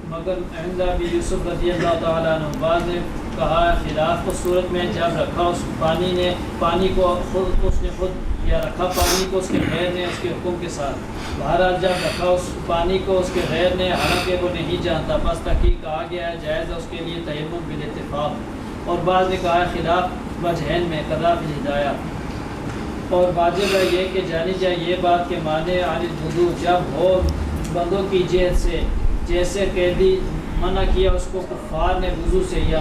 مگر عند ابی یوسف رضی اللہ تعالیٰ عنہ بعض نے کہا خلاف کو صورت میں جب رکھا اس پانی کو اس نے خود یا رکھا پانی کو اس کے غیر نے اس کے حکم کے ساتھ بہرحال جب رکھا اس پانی کو اس کے غیر نے حالانکہ وہ نہیں جانتا بس تحقیق کہا گیا ہے جائز ہے اس کے لیے تیمم بالاتفاق اور بعض نے کہا خلاف وجہین میں قضا فی الہدایہ اور واجب ہے یہ کہ جانی جائے یہ بات کہ مانے عن الوضو جب ہو بندوں کی جہت سے جیسے قیدی منع کیا اس کو کفار نے وضو سے یا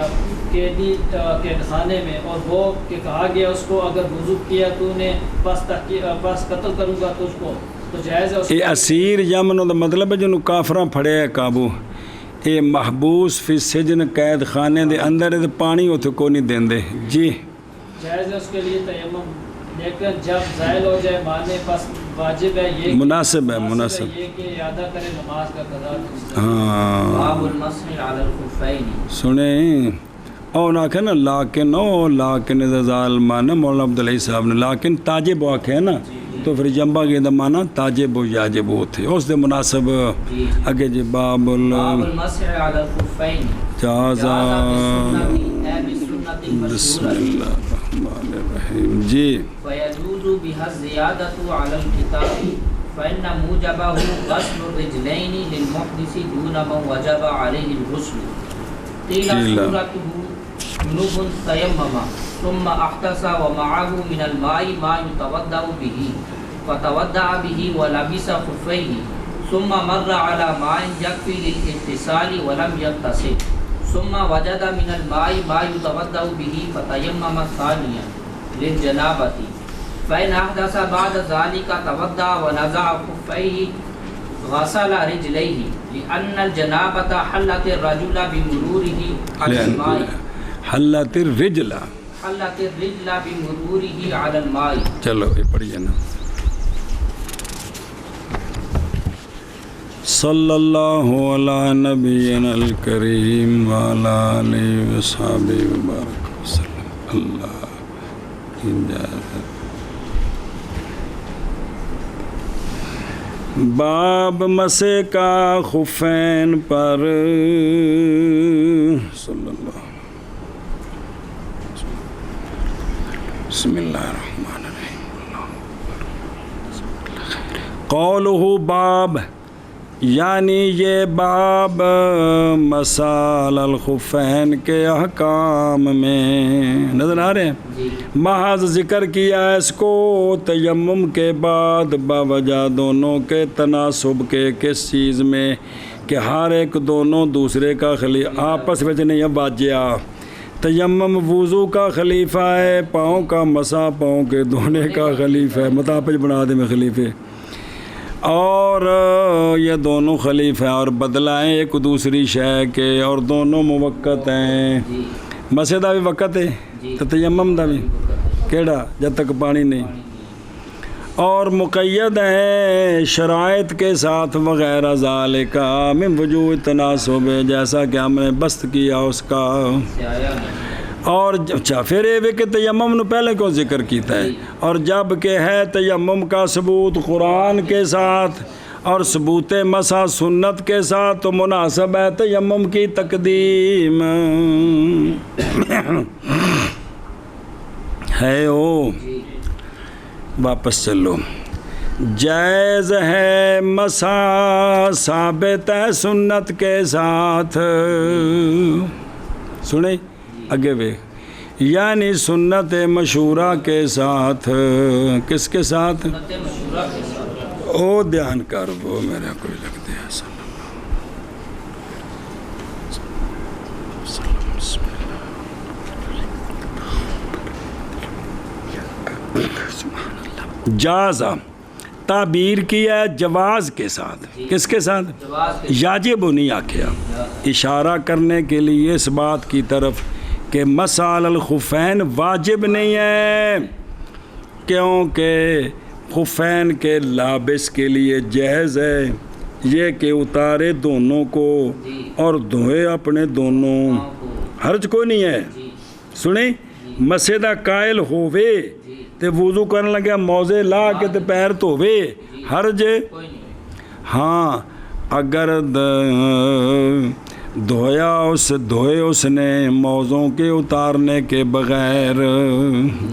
قیدی قید خانے میں اور وہ کہ کہا گیا اس کو اگر وضو کیا تو نے بس قتل کروں گا تجھ کو تو جائز ہے یہ اسیر یمن دا مطلب ہے جنہوں کافراں پھڑے ہے قابو یہ محبوس فی سجن قید خانے دے اندر ہے پانی ہوتے کو نہیں دین دے جی جائز ہے اس کے لیے تیمم لیکن جب زائل ہو جائے مانے پس واجب ہے یہ مناسب ہے مناسب یہ کہ ادا کرے نماز کا قضا ہاں باب المسح علی الخفین سنیں اور آکھے نا لیکن ظالمان مولانا عبدالعی صاحب نے لیکن تاجب آکھے نا تو پھر جنبہ کے دمانا تاجب و یاجب ہوتے اس دے مناسب اگے جی باب المسح علی الخفین جازا بسم اللہ الرحمن الرحیم جی فیجوز بها الزیادة علی الکتاب فإن موجبه غسل الرجلین للمحدث دون من وجب علیہ الغسل قیل صورته جنوب تیمم ثم احتسى ومعه من الماء ما يتوضأ به فتوضأ به ولبس خفيه ثم مر على ماء يكفي للاغتسال ولم يغتسل ثم وجد من الماء ما يتوضأ به فتيمم ثانيا للجنابة فإن أحدث بعد ذلك توضأ ونزع خفيه غسل رجليه لأن الجنابة حلت الرجل بمروره على الماء حلت الرجل بمروره على الماء چلو یہ پڑھیے نا صلی اللہ علی نبینا الکریم وعلی آلہ وصحبہ وبارک وسلم اللہ باب مسح کا خفین پر صلی اللہ بسم اللہ الرحمن الرحیم قولہ باب یعنی یہ باب مسال الخفین کے احکام میں نظر آ رہے ہیں محض ذکر کیا اس کو تیمم کے بعد باوجہ دونوں کے تناسب کے کس چیز میں کہ ہر ایک دونوں دوسرے کا آپس میں نہیں واجہ تیمم وضو کا خلیفہ ہے پاؤں کا مسا پاؤں کے دھونے کا خلیفہ ہے مطابق بنا دے میں خلیفے اور یہ دونوں خلیفہ اور بدلائیں ایک دوسری شے کے اور دونوں موقت ہیں مسح دا بھی وقت ہے تو تیمم دا بھی کیڑا جب تک پانی نہیں اور مقید ہے شرائط کے ساتھ وغیرہ ذالک من وجوہ تناسب، جیسا کہ ہم نے بست کیا اس کا۔ اور اچھا پھر یہ کہ تیمم نے پہلے کو ذکر کیتا ہے، اور جب کہ ہے تیمم کا ثبوت قرآن کے ساتھ اور ثبوت مسح سنت کے ساتھ، تو مناسب ہے تیمم کی تقدیم ہے۔ واپس چلو، جائز ہے مسح ثابت ہے سنت کے ساتھ، سنیں اگے وے، یعنی سنت مشہورہ کے ساتھ۔ کس کے ساتھ؟ او دھیان کر، وہ میرا کوئی لگتے ہے جازہ تعبیر کیا جواز کے ساتھ۔ کس کے ساتھ؟ یاجب نہیں آکھیا، اشارہ کرنے کے لیے اس بات کی طرف کہ مسح علی الخفین واجب نہیں ہے، کیونکہ خفین کے لابس کے لیے جائز ہے یہ کہ اتارے دونوں کو اور دھوئے اپنے دونوں، حرج کوئی نہیں ہے۔ سنیں، مسح دا قائل ہووے تے وضو کرنے لگا موزے لا کے تے پیر دھووے، حرج ہاں اگر دھوئے اس نے موزوں کے اتارنے کے بغیر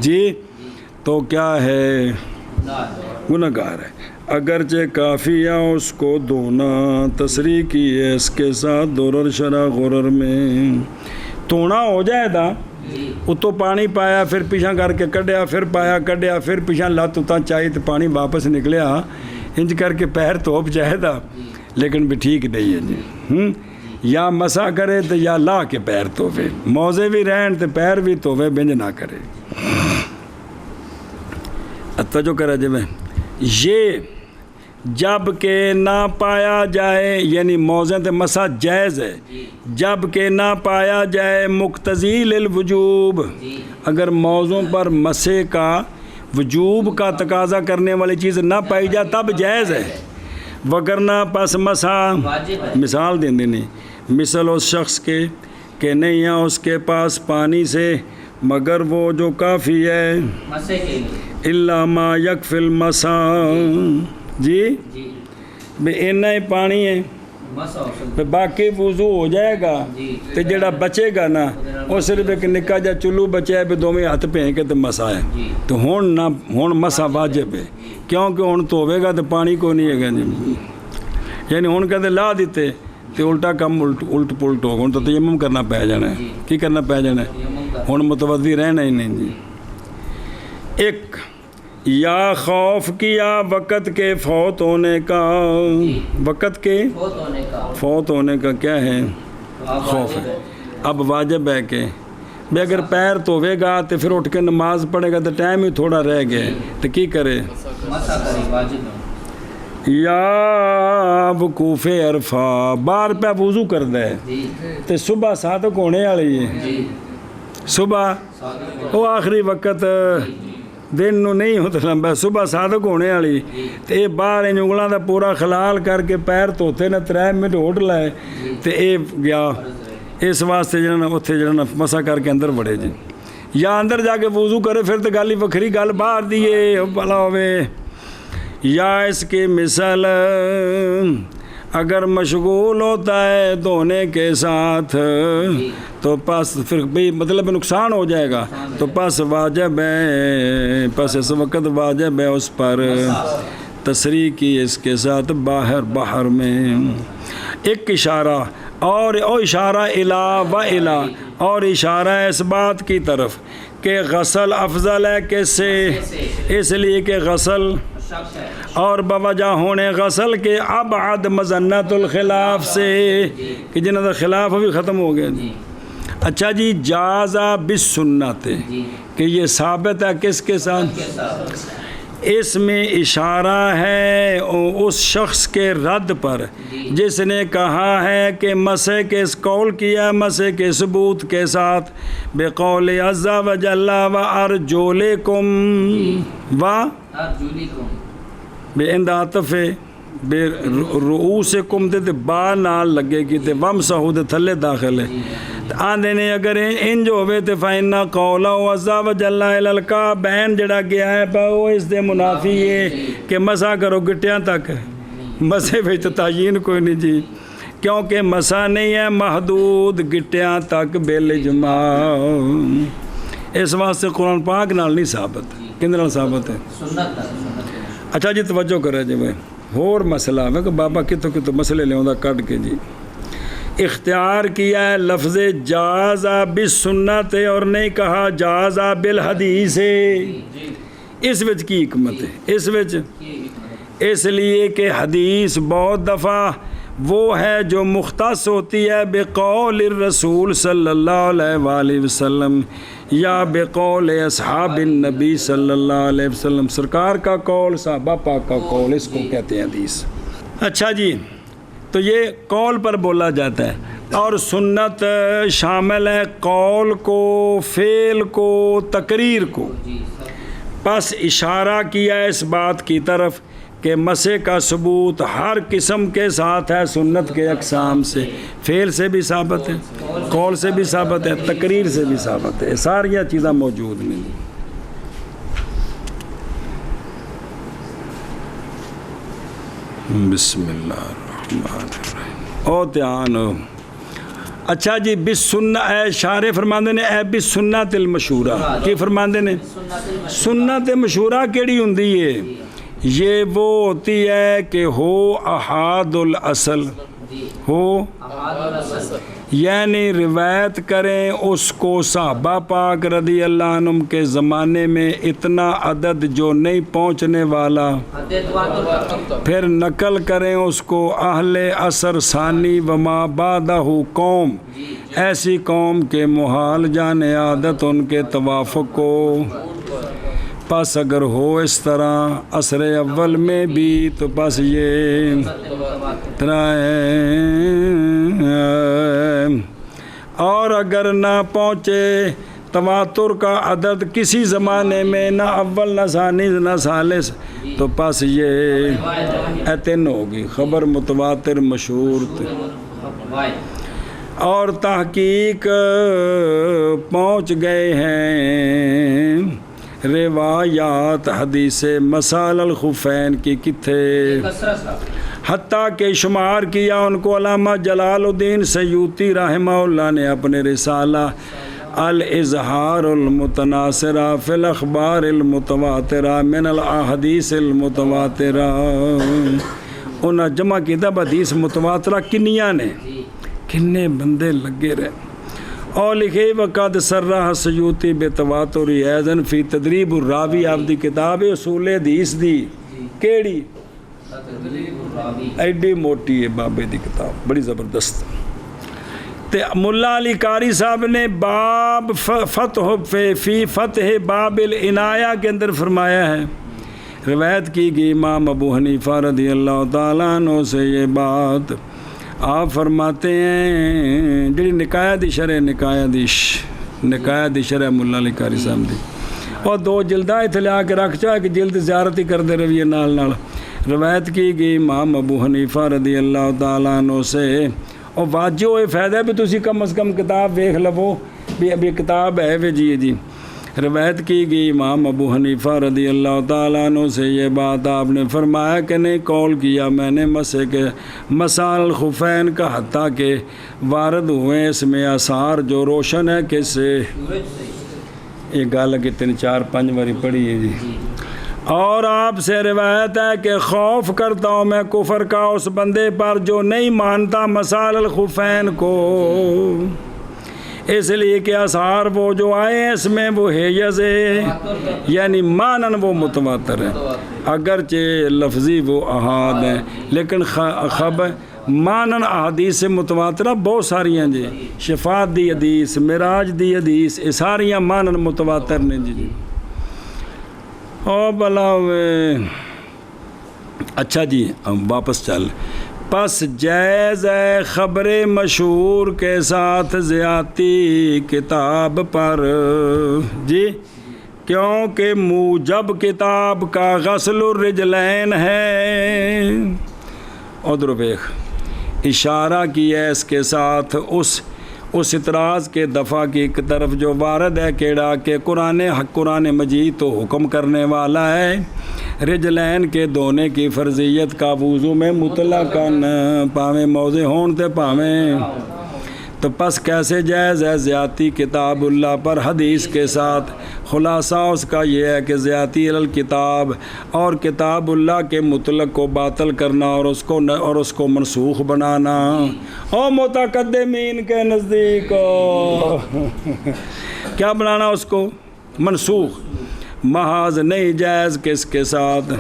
جی تو کیا ہے؟ گنہگار ہے۔ اگرچہ کافی ہے اس کو دھونا، تصریح کی ہے اس کے ساتھ درر شرح غرر میں دھونا ہو جائے دا، اتو پانی پایا پھر پیچھا کر کے کڈیا، پھر پایا کڈیا، پھر پیچھا لت اتنا چاہیے تو پانی واپس نکلیا، انج کر کے پیر توپ جائے دا، لیکن بھی ٹھیک نہیں ہے جی۔ یا مسا کرے تو یا لا کے پیر توفے، موزے بھی رہن تو پیر بھی توفے، بنج نہ کرے۔ توجہ کرے جی میں، یہ جب کہ نہ پایا جائے، یعنی موزے تے مسا جائز ہے جب کہ نہ پایا جائے مقتضی للوجوب، اگر موضوع پر مسے کا وجوب کا تقاضا کرنے والی چیز نہ پائی جائے تب جائز ہے، وگرنہ پس مسا مثال دیں دینی، مثل اس شخص کے کہ نہیں ہے اس کے پاس پانی سے مگر وہ جو کافی ہے الا ما یکفی المسا، جی بے اتنا ہی پانی ہے، باقی وضو ہو جائے گا تو جڑا بچے گا نا وہ صرف ایک نکا جا چلو بچے ہے، دونوں ہاتھ پھینک کے تو مسا ہے، تو ہون مسا واجب ہے، کیونکہ ہون تو ہوئے گا تو پانی کو نہیں ہے گا جی، یعنی ہون کہتے لا دیتے تو الٹا کم الٹ پلٹ ہوگا، ہون تو تیمم کرنا پہ جانا ہے، کی کرنا پہ جانا ہے، ہون متوضی رہنا ہی نہیں جی۔ ایک یا خوف کیا وقت کے فوت ہونے کا، وقت کے فوت ہونے کا کیا ہے؟ خوف ہے۔ اب واجب ہے کہ بے اگر پیر دھوے گا تو پھر اٹھ کے نماز پڑھے گا تو ٹائم ہی تھوڑا رہ گیا تو کی کرے؟ یا وقوف عرفہ بار پہ وضو کر دے تو صبح صادق ہونے والی ہے، صبح وہ آخری وقت دن نو نہیں ہوتا لمبا، صبح صادق ہونے والی تو یہ باہر انگلاں دا پورا خلال کر کے پیر دھوتے نے 3 منٹ ہوٹ لائے تو یہ گیا، اس واسطے جنہاں اتنے جنہاں مسا کر کے اندر بڑھے جی، یا اندر جا کے وضو کرے پھر تو گل ہی وکھری، گل باہر دیے بھلا ہوئے۔ یا اس کی مثال اگر مشغول ہوتا ہے دھونے کے ساتھ تو پس پھر بھی مطلب نقصان ہو جائے گا، تو پس واجب ہے، پس اس وقت واجب ہے اس پر تصریح کی اس کے ساتھ باہر میں ایک اشارہ اور اشارہ الا و الا، اور اشارہ اس بات کی طرف کہ غسل افضل ہے کس سے؟ اس لیے کہ غسل اور بوجہ ہونے غسل کے ابعد مظنت الخلاف سے، کہ جنہوں کا خلاف بھی ختم ہو گیا۔ اچھا جی، جازہ بالسنت کہ یہ ثابت ہے کس کے ساتھ؟ اس میں اشارہ ہے اس شخص کے رد پر جس نے کہا ہے کہ مسح کے قول کیا مسح کے ثبوت کے ساتھ بقول عز و جل و ارجلکم و بے انداتف بے رؤوسکم تے با نال لگے کی تے ومسحو دے تھلے داخل ہے آندے نے اگر انج ہوئے تے فإن قولا عز و جل الی الکعبین جڑا گیا ہے وہ اس دے منافی ہے کہ مسح کرو گٹیاں تک مسح وچ تعین کوئی نہیں جی کیونکہ مسح نہیں ہے محدود گٹیاں تک بالاجماع اس واسطے قرآن پاک نال نہیں ثابت کن نال ثابت ہے اچھا جی توجہ کرے جی میں اور مسئلہ ہے کہ بابا کتوں کتوں مسئلے لے آؤں کٹ کے جی اختیار کیا ہے لفظ جازا بالسنت اور نہیں کہا جازا بالحدیث اس وچ کی حکمت ہے اس لیے کہ حدیث بہت دفعہ وہ ہے جو مختص ہوتی ہے بقول الرسول صلی اللہ علیہ وآلہ وسلم یا بقول اصحاب النبی صلی اللہ علیہ وسلم سرکار کا قول صحابہ پاک کا قول اس کو کہتے ہیں حدیث اچھا جی تو یہ قول پر بولا جاتا ہے اور سنت شامل ہے قول کو فعل کو تقریر کو پس اشارہ کیا ہے اس بات کی طرف کہ مسح کا ثبوت ہر قسم کے ساتھ ہے سنت کے اقسام سے فعل سے بھی ثابت ہے قول سے بھی ثابت ہے تقریر سے بھی ثابت ہے ساری چیزیں موجود نہیں بسم اللہ الرحمن الرحیم او دھیان ہو اچھا جی اے شارع فرماندے نے اے بسنت المشہورہ کی فرماندے نے سنت مشہورہ کیڑی ہوندی ہے یہ وہ ہوتی ہے کہ ہو احاد الاصل ہو یعنی روایت کریں اس کو صحابہ پاک رضی اللہ عنہم کے زمانے میں اتنا عدد جو نہیں پہنچنے والا پھر نقل کریں اس کو اہل عصر ثانی وما بعدہ قوم ایسی قوم کے محال جانے عادت ان کے توافق کو پس اگر ہو اس طرح عصر اول میں بھی تو پس یہ اور اگر نہ پہنچے تواتر کا عدد کسی زمانے میں نہ اول نہ ثانی نہ ثالث تو پس یہ ایتن ہوگی خبر متواتر مشہور اور تحقیق پہنچ گئے ہیں روایات حدیث مسال الخفین کی کتھے حتیٰ کہ شمار کیا ان کو علامہ جلال الدین سیوطی رحمہ اللہ نے اپنے رسالہ الاظہار المتناصرہ فی الاخبار المتواترہ من الاحادیث المتواترہ انہاں جمع کی دب حدیث متواترہ کنیاں نے کنے بندے لگے رہے اور لکھے وقت سرہ سیوطی بتواتر ایزن فی تدریب الراوی آپ دی کتاب اصول حدیث دی کیڑی ایڈی موٹی ہے بابے دی کتاب بڑی زبردست تے ملا علی قاری صاحب نے باب فتح فی فتح باب العنایہ کے اندر فرمایا ہے روایت کی گئی امام ابو حنیفہ رضی اللہ تعالیٰ عنہ سے یہ بات آپ فرماتے ہیں جڑی نکایہ دی شرح ملا علی قاری صاحب دی اور 2 جلدہ اتنے لیا کے رکھ چاہے کہ جلد زیارت ہی کر دے رویے نال روایت کی گئی امام ابو حنیفہ رضی اللہ تعالیٰ عنہ سے اور واجہ ہوئے فائدہ ہے بھی تسی کم از کم کتاب ویکھ لو بھی ابھی کتاب ہے وے جی روایت کی گئی امام ابو حنیفہ رضی اللہ تعالیٰ عنہ سے یہ بات آپ نے فرمایا کہ نہیں قول کیا میں نے مسح کے مسال الخفین کا حتیٰ کہ وارد ہوئے اس میں آثار جو روشن ہے کس سے یہ گال کی 3-4-5 باری پڑھی ہے جی اور آپ سے روایت ہے کہ خوف کرتا ہوں میں کفر کا اس بندے پر جو نہیں مانتا مسال الخفین کو اس لیے کہ آثار وہ جو آئے ہیں اس میں وہ حیز ہے یعنی مانن وہ متواتر ہے اگرچہ لفظی وہ احاد ہیں لیکن خبر مانن احادیث متواترہ بہت ساری ہیں جی شفاعت دی حدیث معراج دی حدیث یہ ساریاں مانن متواتر نے جی او بلا وے. اچھا جی اب واپس چل. پس جائز ہے خبر مشہور کے ساتھ زیادتی کتاب پر جی، کیونکہ موجب کتاب کا غسل الرجلین ہے. ادھر دیکھ اشارہ کیا ہے اس کے ساتھ اس اعتراض کے دفعہ کی طرف جو وارد ہے کیڑا کہ قرآن مجید تو حکم کرنے والا ہے رجلین کے دھونے کی فرضیت کا وضو میں مطلقاً پاویں موضع ہون تے پاویں. تو پس کیسے جائز ہے زیادتی کتاب اللہ پر حدیث کے ساتھ؟ خلاصہ اس کا یہ ہے کہ زیادتی الکتاب اور کتاب اللہ کے مطلق کو باطل کرنا اور اس کو منسوخ بنانا او متقدمین کے نزدیک کیا بنانا اس کو؟ منسوخ. محاذ نہیں جائز کس کے ساتھ؟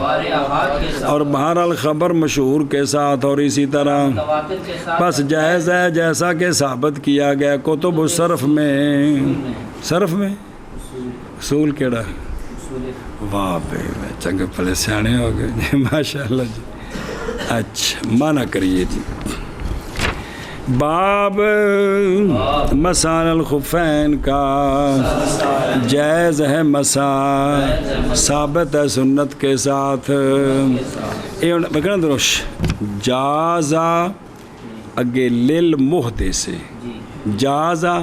اور بہرحال خبر مشہور کے ساتھ اور اسی طرح. بس جائز ہے جیسا کہ ثابت کیا گیا کتب صرف میں. صرف میں اصول کیڑا؟ واہ بے چنگے پلے سیانے ہو گئے جی ماشاء اللہ جی. اچھا مانا کریے جی. باب مسال الخفین کا جائز ہے مسا، ثابت ہے سنت کے ساتھ. بکنا دروش جازا اگے للمحدث سے جازا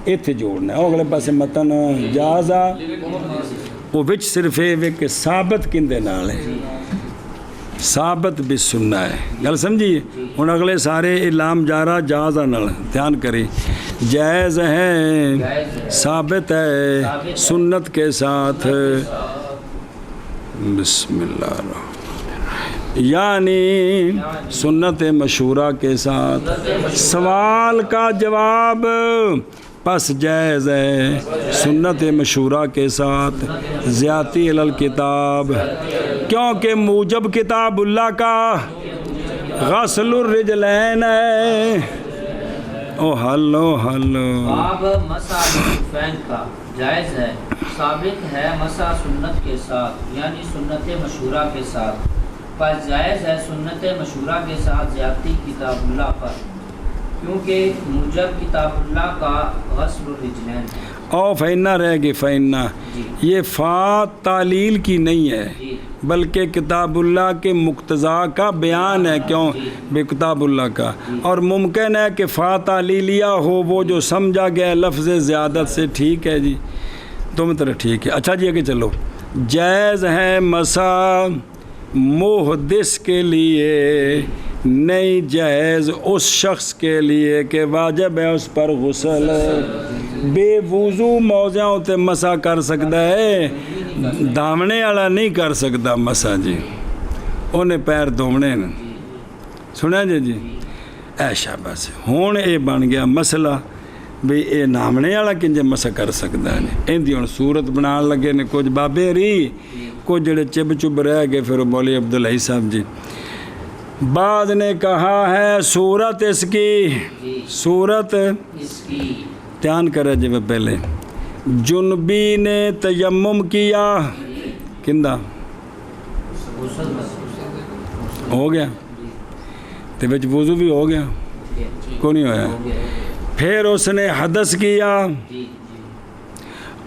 اتھے جوڑنا ہے اگلے پاسے متن جازا وہ وچ صرف ہے کہ ثابت کندے نال ہے، ثابت بھی سننا ہے. گل سمجھیے ہوں اگلے سارے علام جارا جازا نال دھیان کریں. جائز ہے ثابت ہے سنت کے ساتھ. بسم اللہ الرحمن یعنی سنت مشہورہ کے ساتھ. سوال کا جواب پس جائز ہے سنت مشہورہ کے ساتھ زیادتی الکتاب، کیونکہ موجب کتاب اللہ کا غسل الرجلین ہے. او ہلو باب مسح الخفین کا جائز ہے ثابت ہے مسح سنت کے ساتھ یعنی سنت مشہورہ کے ساتھ. پس جائز ہے سنت مشہورہ کے ساتھ زیادتی کتاب اللہ پر، کیونکہ موجب کتاب اللہ کا غسل الرجلین ہے. او فینا رہ گی فینا یہ فا تعلیل کی نہیں ہے بلکہ کتاب اللہ کے مقتضا کا بیان ہے. کیوں بے کتاب اللہ کا، اور ممکن ہے کہ فا تعلیلیہ ہو وہ جو سمجھا گیا لفظ زیادت سے. ٹھیک ہے جی تم طرح ٹھیک ہے. اچھا جی آگے چلو. جائز ہے مسا محدث کے لیے، نہیں جائز اس شخص کے لیے کہ واجب ہے اس پر غسل. بے وضو موضعوں تے مسا کر سکتا ہے، دامنے والا نہیں کر سکتا مسا جی، انہیں پیر دھونے نے. سنیا جی ایشا بس ہون اے بن گیا مسئلہ بھی اے نامنے والا کنجے مسا کر سکتا ہے. ان دی ہن صورت بنان لگے نے کچھ بابے ری کچھ جڑے چب چب رہ گئے. پھر مولوی عبداللہ صاحب جی بعد نے کہا ہے صورت اس کی، صورت دھیان کرے جب پہلے جنبی نے تیمم کیا کندہ ہو گیا تو بچ وضو بھی ہو گیا کو نہیں ہویا. پھر اس نے حدث کیا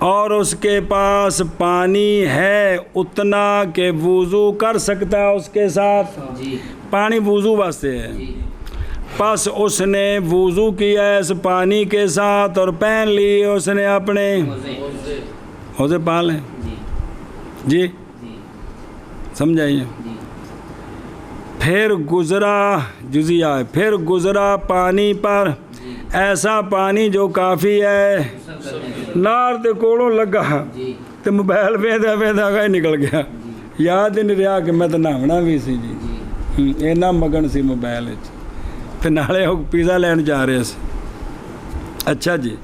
اور اس کے پاس پانی ہے اتنا کہ وضو کر سکتا ہے اس کے ساتھ، پانی وضو واسطے ہے. پس اس نے وضو کیا اس پانی کے ساتھ اور پہن لی اس نے اپنے حوضے پال ہیں جی سمجھائیے. پھر گزرا جزیہ ہے، پھر گزرا پانی پر ایسا پانی جو کافی ہے. نار دے کولوں لگا تو موبائل ویندہ ویندہ گئے نکل گیا. یاد نہیں رہا کہ میں تو نہاونا بھی سی جی، اینا مگن سی موبائل ہے. پھر نالے ہو پیزا لین جا رہے سے. اچھا جی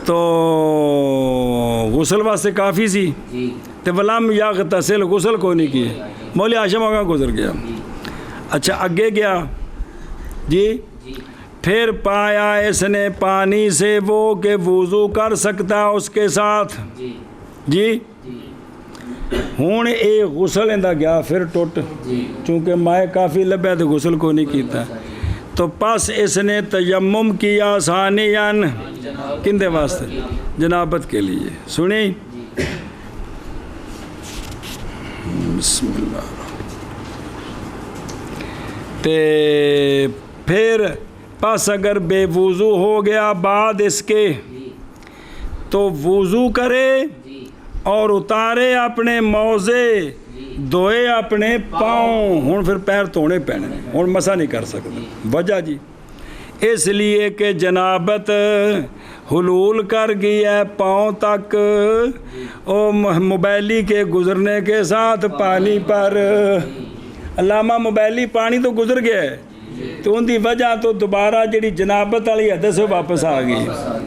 تو غسل واسطے کافی سی تو ولم یغتسل غسل کوئی نہیں کیے. مولی ہاشم آگاہ گزر گیا. اچھا اگے گیا جی. پھر پایا اس نے پانی سے وہ کہ وضو کر سکتا اس کے ساتھ جی ہوں یہ غسل اندا گیا پھر ٹوٹ چونکہ مائے کافی لبیا تو غسل کو نہیں کیتا تو پس اس نے تیمم کیا ثانیاً کندے واسطے جنابت کے لیے سنیں بسم اللہ تے پھر پس اگر بے وضو ہو گیا بعد اس کے تو وضو کرے اور اتارے اپنے موزے دھوئے اپنے پاؤں ہوں پھر پیر دھونے پینے ہوں مسا نہیں کر سکتا وجہ جی اس لیے کہ جنابت حلول کر گئی ہے پاؤں تک او موبائلی کے گزرنے کے ساتھ پانی پر علامہ موبائلی پانی تو گزر گیا ہے تو ان دی وجہ تو دوبارہ جڑی جنابت والی حدث واپس آ گئی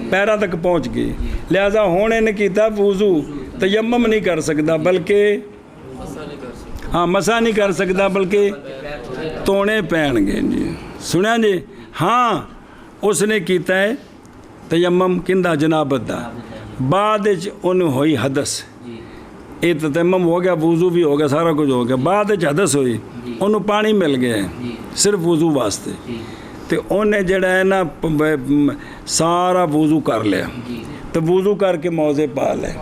پیرا تک پہنچ گئی لہذا ہونے نے کیتا وضو تیمم نہیں کر سکتا بلکہ ہاں مسا نہیں کر سکتا بلکہ تونے پہن گے جی سنیا جی ہاں اس نے کیتا ہے تیمم کندہ جنابت دا بعد انہوں ہوئی حدث یہ تیمم ہو گیا وضو بھی ہو گیا سارا کچھ ہو گیا بعد حدث ہوئی انہوں پانی مل گیا ہے صرف وضو واسطے تو انہیں جڑا ہے نا سارا وضو کر لیا تو وضو کر کے موزے پا لے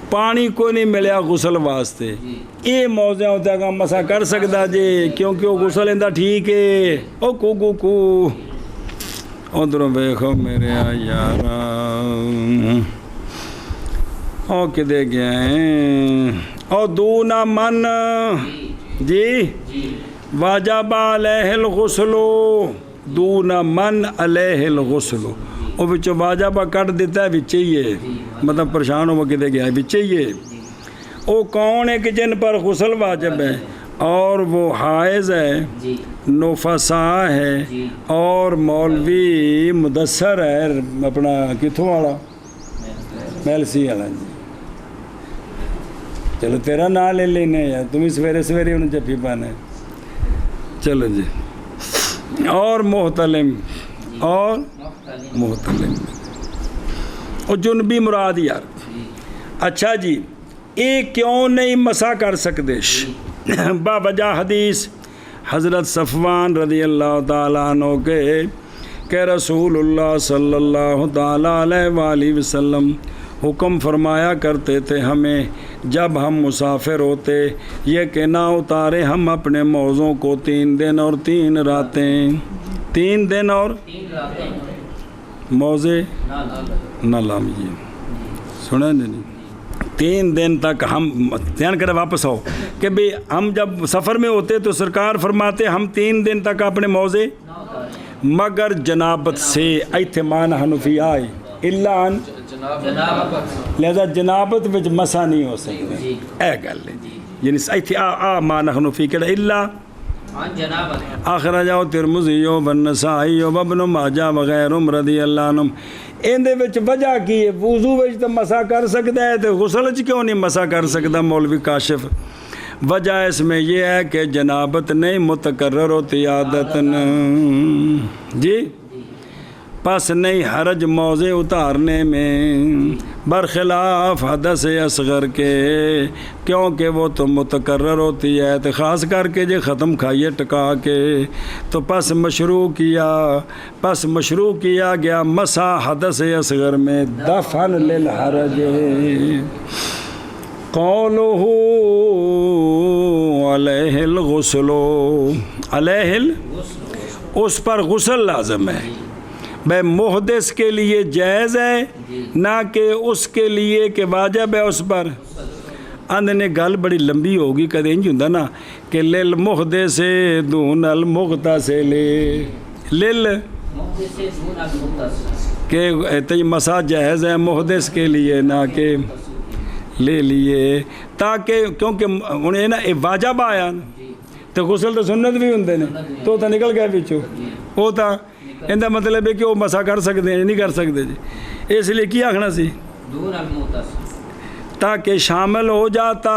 پانی کو نہیں ملیا غسل واسطے یہ موزے ہوتا ہے مسا کر سکتا جی کیونکہ وہ غسل اندہ ٹھیک ہے او کو ادھروں ویکھو میرے یارا او کدے گیا ہیں او دون من جی واجب علیہ الغسل دون من علیہ الغسل وہ بچوں واجبہ کٹ دیتا ہے بچے ہی ہے مطلب پریشان ہو کدے گیا ہے بچے ہی ہے وہ کون ہے کہ جن پر غسل واجب ہے اور وہ حائض ہے نفساء ہے اور مولوی مدثر ہے اپنا کتھوں والا میلسی والا جی چلو تیرا نام لے لینے یا تم ہی سویرے سویرے انہیں جفی پانا ہے چلو جی اور محتلم اور محتلم اور جنبی مراد یار اچھا جی یہ کیوں نہیں مسا کر سکتے با وجہ حدیث حضرت صفوان رضی اللہ تعالیٰ عنہ کے کہ رسول اللہ صلی اللہ تعالیٰ علیہ وآلہ وسلم حکم فرمایا کرتے تھے ہمیں جب ہم مسافر ہوتے یہ کہ نہ اتارے ہم اپنے موزوں کو 3 دن اور 3 راتیں 3 دن اور موزے نہ لامجیے سنیں نہیں 3 دن تک ہم دھیان کرے واپس ہو کہ بھی ہم جب سفر میں ہوتے تو سرکار فرماتے ہم 3 دن تک اپنے موزے مگر جنابت سے ایتمان حنفی آئے اللہ ان لہذا جنابت وچ مسا نہیں ہو سکتا اے گل ہے یعنی ایتھے مان حنفی کہڑا اللہ آخر جاؤ ترمذی والنسائی وابن ماجہ وغیرہم رضی اللہ عنہم اندے وچ وجہ کی ہے وضو وچ تو مسا کر سکتا ہے تو غسل وچ کیوں نہیں مسا کر سکتا مولوی کاشف وجہ اس میں یہ ہے کہ جنابت نہیں متقرر ہوتی عادتن جی پس نہیں حرج موزے اتارنے میں برخلاف حدث اصغر کے کیونکہ وہ تو متقرر ہوتی ہے تو خاص کر کے جو ختم کھائیے ٹکا کے تو پس مشروع کیا گیا مسا حدث اصغر میں دفن للحرج قولہ علیہ الغسل علیہ اس پر غسل لازم ہے بے محدث کے لیے جائز ہے نہ کہ اس کے لیے کہ واجب ہے اس پر اندھ نے گل بڑی لمبی ہوگی کدے انج ہوندا نا کہ للمحدث دون المغتسل لل کہ تی مسا جائز ہے محدث کے لیے نہ کہ لے لیے تاکہ کیونکہ انہیں نا واجب آیا تو غسل تو سنت بھی ہوندے نے تو نکل گیا بچوں وہ تا اندہ مطلب ہے کہ وہ مسا کر سکتے ہیں نہیں کر سکتے جی اس لیے کیا آخنا سی تاکہ شامل ہو جاتا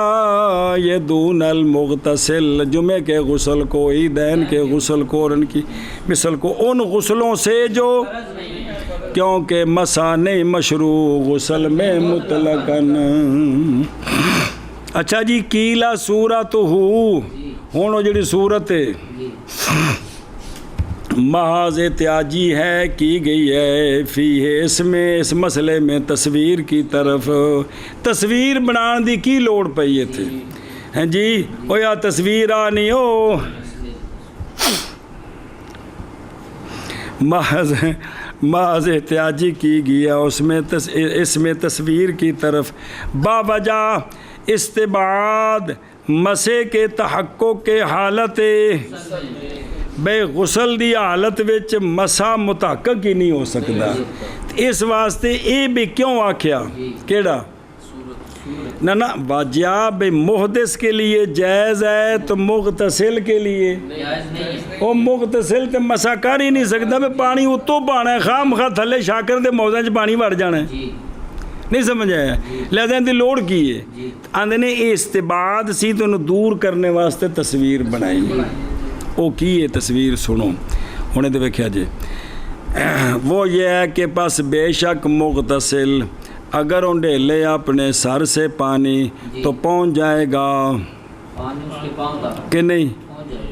یہ دون المغتسل جمعے کے غسل کو عیدین کے غسل کو اور ان کی مثل کو ان غسلوں سے جو کیونکہ مسا نہیں مشروع غسل میں مطلقاً اچھا جی کیلا سورت ہوں وہ جڑی صورت جی محاذ احتیاجی ہے کی گئی ہے فی ہے اس میں اس مسئلے میں تصویر کی طرف تصویر بنان دی کی لوڑ پئی ہے تھے ہیں جی او یا تصویر آنی ہو محض احتیاجی کی گیا اس میں تصویر کی طرف باوجہ استبعاد مسے کے تحقق کے حالت بے غسل دی حالت وچ مسا متحقق ہی نہیں ہو سکتا اس واسطے اے بھی کیوں آکھیا کیڑا نہ واجہ بے محدث کے لیے جائز ہے تو مغتسل کے لیے وہ مغتسل تے مسا کر ہی نہیں سکتا بے پانی اتو پانا ہے خام خواہ تھلے شاکر دے موضوع چ پانی وڑ جانا ہے نہیں سمجھ آیا لہذا دی لوڑ کی ہے آندھے نے استبعاد سی تو انہوں دور کرنے واسطے تصویر بنائی او کی ہے تصویر سنو انہیں دے ویکھیا جے وہ یہ ہے کہ پس بے شک مغتسل اگر انڈے لے اپنے سر سے پانی تو پہنچ جائے گا کہ نہیں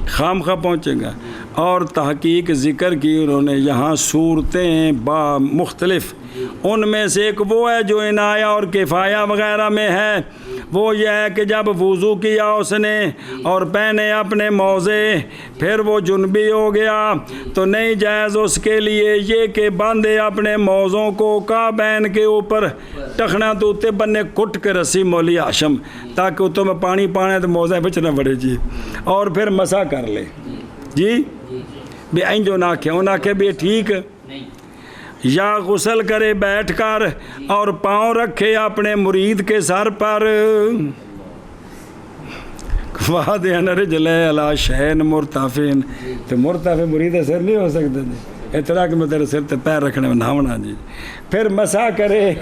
خام خواہ پہنچے گا اور تحقیق ذکر کی انہوں نے یہاں صورتیں با مختلف ان میں سے ایک وہ ہے جو عنایہ اور کفایہ وغیرہ میں ہے وہ یہ ہے کہ جب وضو کیا اس نے اور پہنے اپنے موزے پھر وہ جنبی ہو گیا تو نہیں جائز اس کے لیے یہ کہ باندھے اپنے موزوں کو کعبین کے اوپر ٹخنا تو اتے بننے کٹ کے رسی مولی ہاشم تاکہ اتوں میں پانی پانے تو موزے بچ نہ بڑھے جی اور پھر مسا کر لے جی بھی این جو نہ کیا نہ کہ بھی ٹھیک یا غسل کرے بیٹھ کر اور پاؤں رکھے اپنے مرید کے سر پر وعدین رجلے علی شین مرتفعین تو مرتفع مرید سر نہیں ہو سکتا جی اتنا کہ میں تیرے سر تے پیر رکھنے میں ناونا جی پھر مسا کرے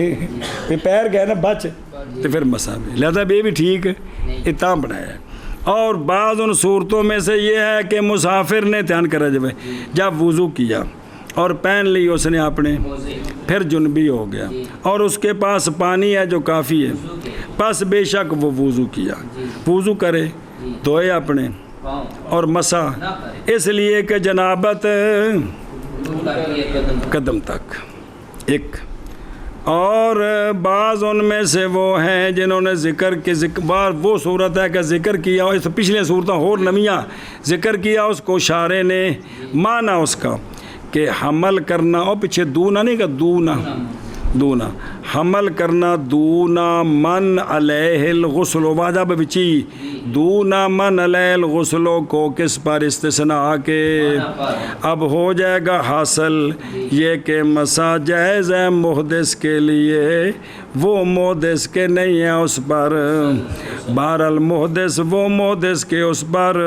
پیر گئے نا بچ تو پھر مسا بھی لہذا بھی ٹھیک اتنا بنایا ہے اور بعض ان صورتوں میں سے یہ ہے کہ مسافر نے دھیان کرا جب وضو کیا اور پہن لی اس نے اپنے پھر جنبی ہو گیا اور اس کے پاس پانی ہے جو کافی ہے پس بے شک وہ وضو کیا وضو کرے دھوئے اپنے اور مسا اس لیے کہ جنابت قدم تک ایک اور بعض ان میں سے وہ ہیں جنہوں نے ذکر بار وہ صورت ہے کہ ذکر کیا اس پچھلے صورتیں اور نمیاں ذکر کیا اس کو شارع نے معنی اس کا کہ حمل کرنا اور پیچھے دونا نہیں کہ دونا حمل کرنا دونا من علیہ الغسل واجب بچی دونا من علیہ الغسل کو کس پر استثناء کے اب ہو جائے گا حاصل یہ کہ مسا جائز ہے محدث کے لیے وہ محدث کے نہیں ہے اس پر بہر المحدث وہ محدث کے اس پر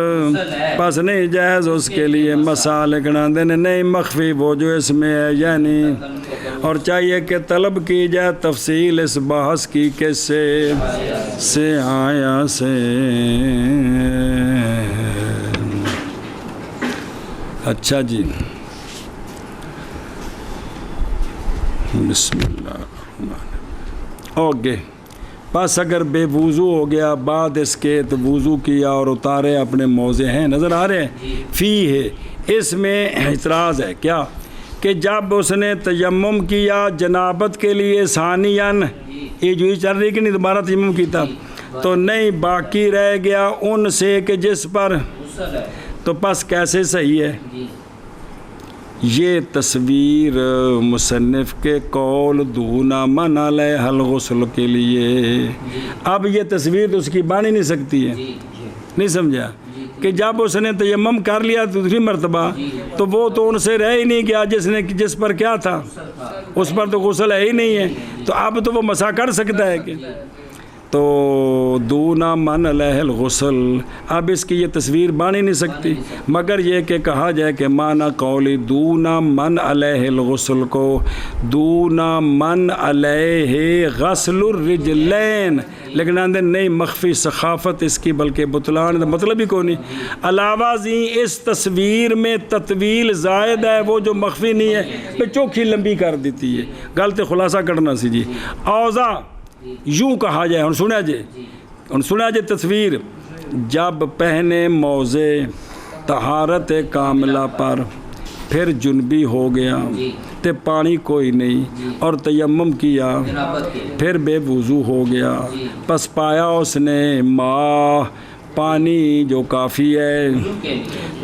پس نہیں جائز اس کے لیے مسا لکھنا دینے نہیں مخفی وہ جو اس میں ہے یعنی اور چاہیے کہ طلب کی جائے تفصیل اس بحث کی سے آیا سے اچھا جی بسم اللہ اوکے بس اگر بے وضو ہو گیا بعد اس کے تو وضو کیا اور اتارے اپنے موزے ہیں نظر آ رہے ہیں فی ہے اس میں اعتراض ہے کیا کہ جب اس نے تیمم کیا جنابت کے لیے ثانیاً یہ جو چل رہی کہ نہیں دوبارہ تیمم کیتا تو نہیں باقی رہ گیا ان سے کہ جس پر تو پس کیسے صحیح ہے یہ تصویر مصنف کے قول دونا من علیہ الغسل کے لیے اب یہ تصویر تو اس کی بن ہی نہیں سکتی ہے نہیں سمجھا کہ جب اس نے تیمم کر لیا دوسری مرتبہ تو وہ تو ان سے رہ ہی نہیں گیا جس پر کیا تھا اس پر تو غسل ہے ہی نہیں ہے تو اب تو وہ مسا کر سکتا ہے کہ تو دونا من علیہ الغسل اب اس کی یہ تصویر بن ہی نہیں سکتی مگر یہ کہ کہا جائے کہ معنی قولی دونا من علیہ الغسل کو دونا من علیہ غسل الرجلین لیکن آندے نہیں مخفی سخافت اس کی بلکہ بطلان مطلب ہی کوئی نہیں علاوہ زی اس تصویر میں تطویل زائد ہے وہ جو مخفی نہیں ہے میں چوکھی لمبی کر دیتی ہے غلط خلاصہ کرنا سی جی اوزا یوں کہا جائے ہم سنیا جی ان سنا جی تصویر جب پہنے موزے طہارت کاملہ پر پھر جنبی ہو گیا تے پانی کوئی نہیں اور تیمم کیا پھر بے وضو ہو گیا پس پایا اس نے ماء پانی جو کافی ہے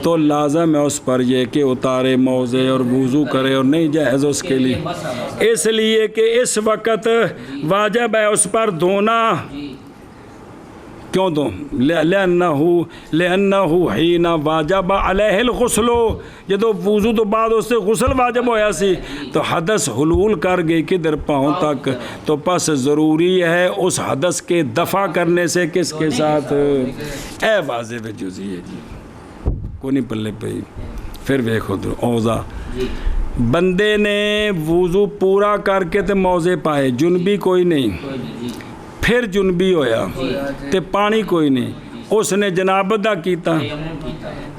تو لازم ہے اس پر یہ کہ اتارے موزے اور وضو کرے اور نہیں جائز اس کے لیے اس لیے کہ اس وقت واجب ہے اس پر دھونا کیوں دوں لأنہو حین واجب علیہ الغسل جدو وضو تو بعد اس سے غسل واجب ہویا سی تو حدث حلول کر گئی کدھر پاؤں تک تو پس ضروری ہے اس حدث کے دفع کرنے سے کس کے ساتھ اے واضح جزی ہے جی کو نہیں پلے پہ پھر دیکھو تو اوضاع بندے نے وضو پورا کر کے تے موزے پائے جنبی کوئی نہیں پھر جنبی ہویا تے پانی کوئی نہیں اس نے جنابت دا کیتا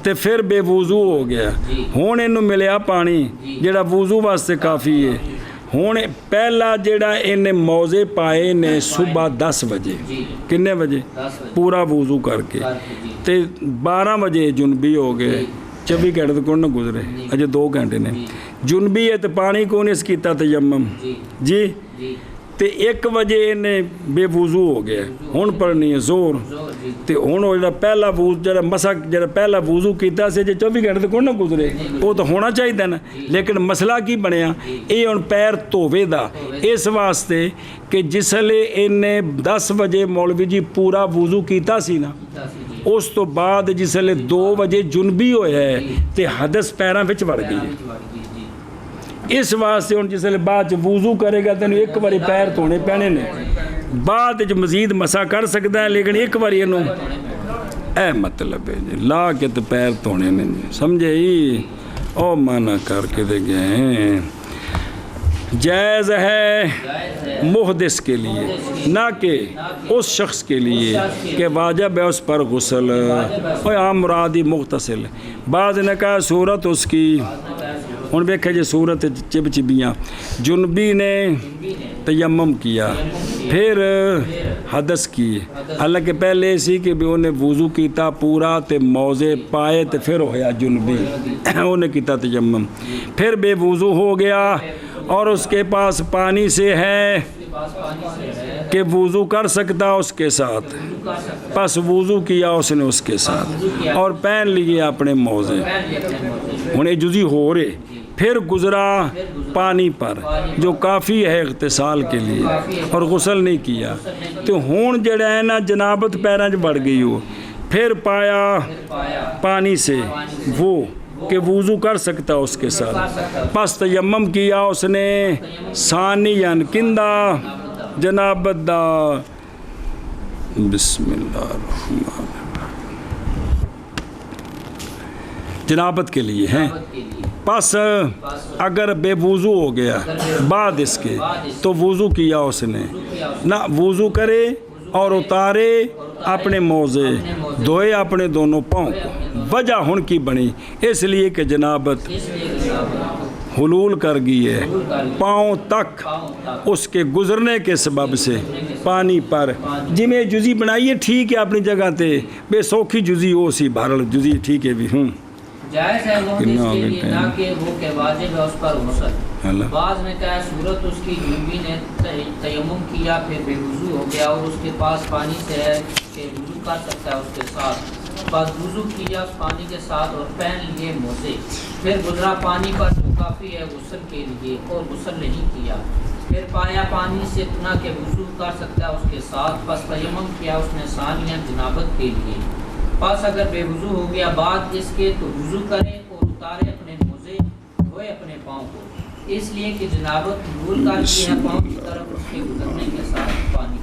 تے پھر بے وضو ہو گیا ہون انہوں ملیا پانی جڑا وضو واسطے کافی ہے ہون پہلا جڑا انہیں موزے پائے نے صبح 10 بجے کنے بجے پورا وضو کر کے تے 12 بجے جنبی ہو گئے 24 گھنٹے تو کون نہ گزرے اجے 2 گھنٹے نے جنبی ہے تے پانی کون اس کیتا تیمم جی تے 1 بجے انہیں بے وضو ہو گیا ہون پڑھنی ہے زور تے ہون جڑا پہلا وضو جڑا مسک جڑا پہلا وضو کیتا سے جے 24 گھنٹے تے کون نہ گزرے وہ تو ہونا چاہیے نا لیکن مسئلہ کی بنیا اے ہن پیر دھوے دا اس واسطے کہ جسلے انہیں 10 بجے مولوی جی پورا وضو کیتا سی نا اس تو بعد جسلے 2 بجے جنبی ہویا ہے تے حدث پیراں وچ وڑ گئی ہے اس واسطے ہوں جس بعد وضو کرے گا تینوں 1 باری پیر دھونے پینے نے بعد مزید مسا کر سکتا ہے لیکن 1 باری انہوں اے مطلب ہے جی لا کے تو پیر دھونے نے سمجھے ہی او مانا کر کے دے گئے ہیں جائز ہے محدث کے لیے نہ کہ اس شخص کے لیے کہ واجب ہے اس پر غسل اور عام مرادی مغتسل بعض نے کہا صورت اس کی ہوں دیکھا جی صورت چب چبیاں جنبی نے تیمم کیا پھر حدث کی حالانکہ پہلے اسی کہ بھی انہیں وضو کیتا پورا تے موزے پائے تے پھر ہویا جنبی انہیں کیتا تیمم پھر بے وضو ہو گیا اور اس کے پاس پانی سے ہے کہ وضو کر سکتا اس کے ساتھ پس وضو کیا اس نے اس کے ساتھ اور پہن لیے اپنے موزے انہیں جزی ہو رہے پھر گزرا پانی پر جو کافی ہے اغتسال کے لیے اور غسل نہیں کیا تو ہون جڑا ہے نا جنابت پیران بڑھ گئی ہو پھر پایا پانی سے وہ کہ وضو کر سکتا اس کے ساتھ پس تیمم کیا اس نے ثانیاً کندہ جنابت دا بسم اللہ الرحمن الرحیم جنابت کے لیے ہیں پس اگر بے وضو ہو گیا بعد اس کے تو وضو کیا اس نے نہ وضو کرے اور اتارے اپنے موزے دھوئے اپنے دونوں پاؤں کو وجہ ہن کی بنی اس لیے کہ جنابت حلول کر گئی ہے پاؤں تک اس کے گزرنے کے سبب سے پانی پر جی میں جزی بنائیے ٹھیک ہے اپنی جگہ تے بے سوکھی جزی ہو سی بھارل جزی ٹھیک ہے بھی جائز ہے وہ اس کے لیے نہ کہ وہ کہ واجب ہے اس پر غسل بعض نے کہا صورت اس کی جنبی نے تیمم کیا پھر بے وضو ہو گیا اور اس کے پاس پانی سے ہے کہ وضو کر سکتا ہے اس کے ساتھ بعد وضو کیا اس پانی کے ساتھ اور پہن لیے موزے پھر گزرا پانی پر جو کافی ہے غسل کے لیے اور غسل نہیں کیا پھر پایا پانی سے نہ کہ وضو کر سکتا ہے اس کے ساتھ پس تیمم کیا اس نے ثانیہ جنابت کے لیے پس اگر بے وضو ہو گیا بعد اس کے تو وضو کرے اور اتارے اپنے موزے دھوئے اپنے پاؤں کو اس لیے کہ جنابت حلول کر دی ہے پاؤں کی طرف اس کے گزرنے کے ساتھ پانی